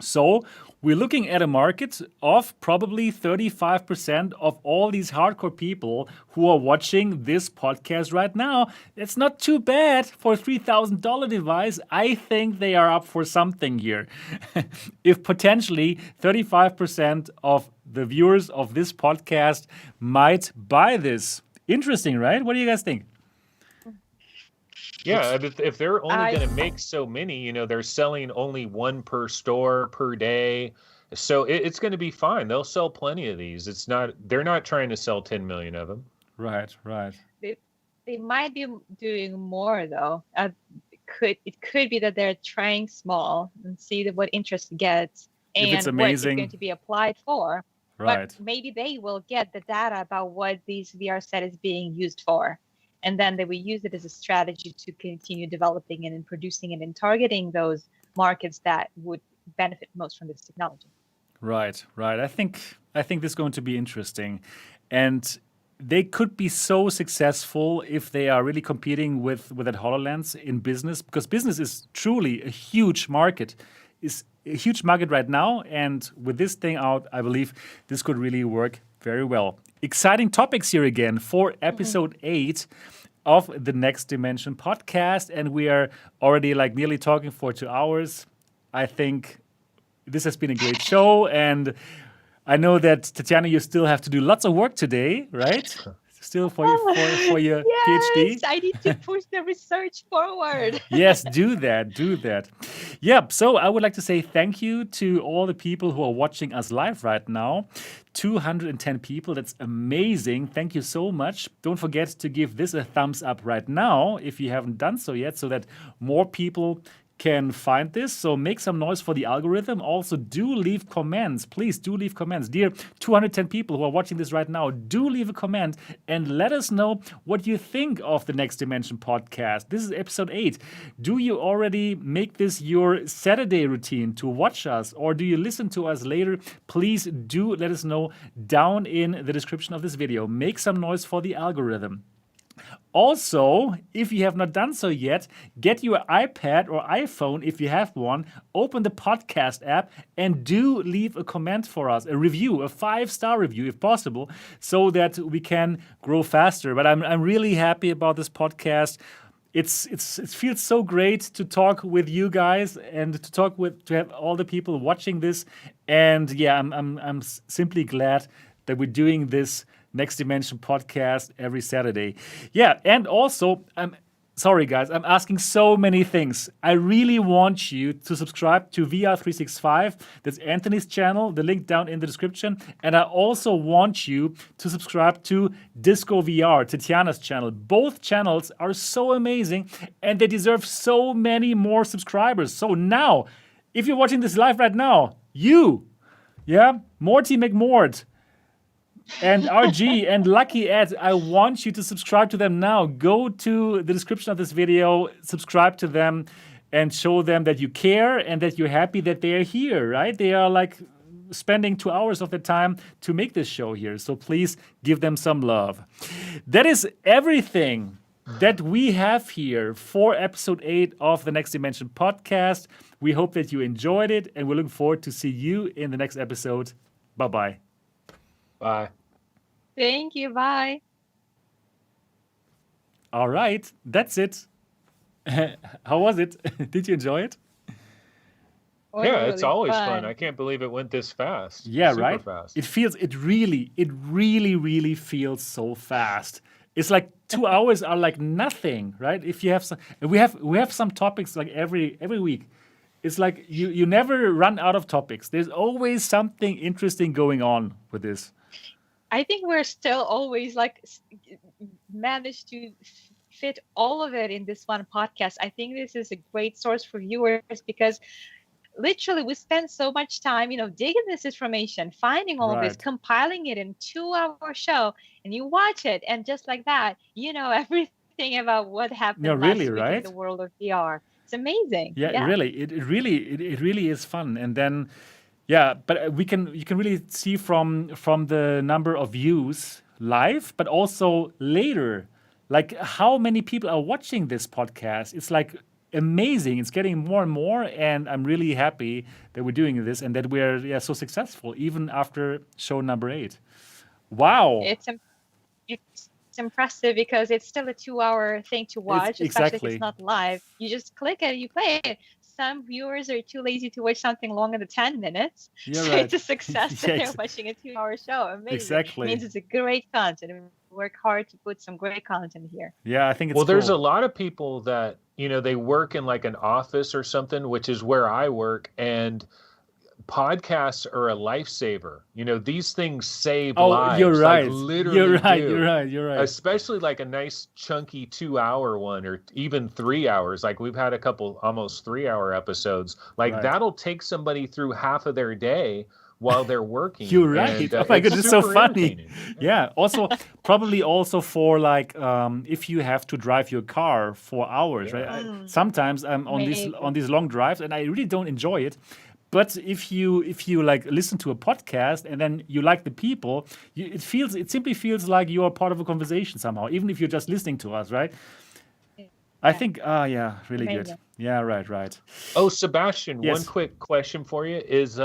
So we're looking at a market of probably 35% of all these hardcore people who are watching this podcast right now. It's not too bad for a $3,000 device. I think they are up for something here. If potentially 35% of the viewers of this podcast might buy this. Interesting, right? What do you guys think? Yeah, if they're only I- going to make so many, you know, they're selling only one per store per day. So it's going to be fine. They'll sell plenty of these. They're not trying to sell 10 million of them. Right. They might be doing more though. It could be that they're trying small and see what interest gets If and it's what is amazing. going to be applied for. Right. But maybe they will get the data about what these VR set is being used for. And then they will use it as a strategy to continue developing it and producing it and targeting those markets that would benefit most from this technology. Right. I think this is going to be interesting. And they could be so successful if they are really competing with that HoloLens in business, because business is truly a huge market. It's a huge market right now, and with this thing out, I believe this could really work very well. Exciting topics here again for episode 8 of the Next Dimension podcast, and we are already like nearly talking for 2 hours. I think this has been a great show, and I know that Tetiana, you still have to do lots of work today, right? Still for your PhD. Yes, I need to push the research forward. Yes, do that. Yep. So I would like to say thank you to all the people who are watching us live right now. 210 people. That's amazing. Thank you so much. Don't forget to give this a thumbs up right now if you haven't done so yet, so that more people can find this. So make some noise for the algorithm. Also, do leave comments. Please do leave comments. Dear 210 people who are watching this right now, do leave a comment and let us know what you think of the Next Dimension podcast. This is episode 8. Do you already make this your Saturday routine to watch us, or do you listen to us later? Please do let us know down in the description of this video. Make some noise for the algorithm. Also, if you have not done so yet, get your iPad or iPhone if you have one, open the podcast app and do leave a comment for us, a review, a 5-star review if possible, so that we can grow faster. But I'm really happy about this podcast. It feels so great to talk with you guys and to have all the people watching this. And yeah, I'm simply glad that we're doing this Next Dimension podcast every Saturday. Yeah, and also, sorry guys, I'm asking so many things. I really want you to subscribe to VR365. That's Anthony's channel, the link down in the description. And I also want you to subscribe to Disco VR, Tetiana's channel. Both channels are so amazing and they deserve so many more subscribers. So now, if you're watching this live right now, Morty McMort, and RG and Lucky Ed, I want you to subscribe to them now. Go to the description of this video, subscribe to them, and show them that you care and that you're happy that they are here, right? They are like spending 2 hours of their time to make this show here. So please give them some love. That is everything that we have here for episode 8 of the Next Dimension podcast. We hope that you enjoyed it, and we're looking forward to see you in the next episode. Bye-bye. Bye. Thank you. Bye. All right, that's it. How was it? Did you enjoy it? Yeah, it's always fun. I can't believe it went this fast. Yeah, Super right? fast. It really feels so fast. It's like 2 hours are like nothing, right? If you have some, we have some topics like every week. It's like you never run out of topics. There's always something interesting going on with this. I think we're still always like managed to fit all of it in this one podcast. I think this is a great source for viewers because literally we spend so much time, digging this information, finding all of this, compiling it in 2-hour show, and you watch it, and just like that, everything about what happened last week in the world of VR. It's amazing. Yeah. It really is fun. And then, but you can really see from the number of views live, but also later, like how many people are watching this podcast. It's like amazing. It's getting more and more, and I'm really happy that we're doing this and that we're so successful even after show number 8. Wow. It's impressive because it's still a 2-hour thing to watch, especially if it's not live. You just click it, you play it. Some viewers are too lazy to watch something longer than 10 minutes. It's a success that they're watching a 2-hour show. Amazing. Exactly. It means it's a great content. And we work hard to put some great content here. Yeah, I think it's Well, there's a lot of people that, they work in like an office or something, which is where I work, and podcasts are a lifesaver. These things save lives. You're right. Like, literally You're right. Especially like a nice chunky 2-hour one, or even 3 hours. Like we've had a couple almost 3-hour episodes. Like that'll take somebody through half of their day while they're working. You're right. And, oh my God, it's so funny. Yeah. Also, probably also for like if you have to drive your car for hours, right? Sometimes I'm on these long drives and I really don't enjoy it. But if you like listen to a podcast and then you like the people, it simply feels like you are part of a conversation somehow, even if you're just listening to us, right? Yeah. I think, really good. Yeah, right. Oh, Sebastian, yes. One quick question for you is,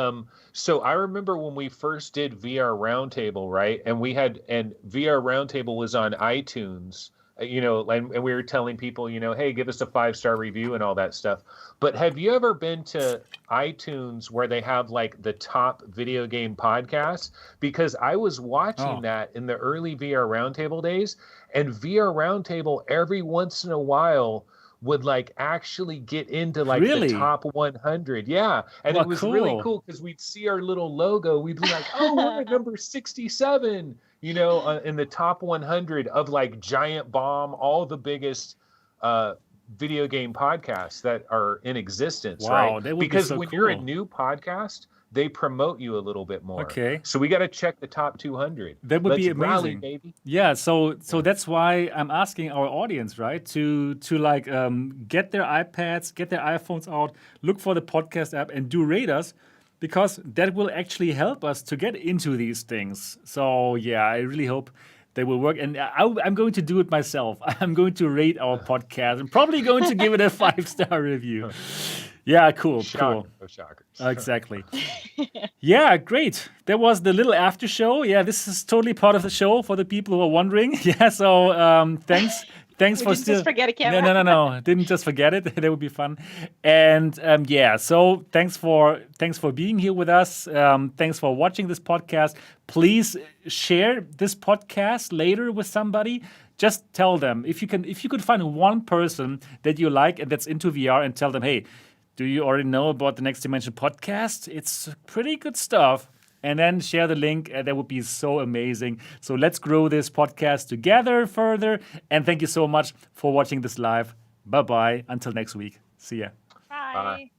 so I remember when we first did VR Roundtable, right? And VR Roundtable was on iTunes. And we were telling people, hey, give us a 5-star review and all that stuff. But have you ever been to iTunes where they have like the top video game podcasts? Because I was watching that in the early VR Roundtable days, and VR Roundtable every once in a while would like actually get into like the top 100. Yeah. And it was really cool because we'd see our little logo. We'd be like, oh, we're at number 67. in the top 100 of like Giant Bomb, all the biggest video game podcasts that are in existence, Wow, right? that would be Because so when you're a cool. new podcast, they promote you a little bit more. Okay. So we got to check the top 200. That would Let's be rally, amazing. baby. Yeah, so that's why I'm asking our audience, right, to like get their iPads, get their iPhones out, look for the podcast app, and do rate us, because that will actually help us to get into these things. So yeah, I really hope they will work, and I'm going to do it myself. I'm going to rate our podcast. I'm probably going to give it a 5-star review. Yeah, cool. Shocker. Oh, shockers. Exactly. Yeah, great. That was the little after show. Yeah, this is totally part of the show for the people who are wondering. Yeah, so thanks. Thanks We for didn't just forget a camera. No. Didn't just forget it. That would be fun. And yeah, so thanks for being here with us. Thanks for watching this podcast. Please share this podcast later with somebody. Just tell them if you could find one person that you like and that's into VR, and tell them, hey, do you already know about the Next Dimension podcast? It's pretty good stuff. And then share the link. That would be so amazing. So let's grow this podcast together further. And thank you so much for watching this live. Bye-bye. Until next week. See ya. Bye.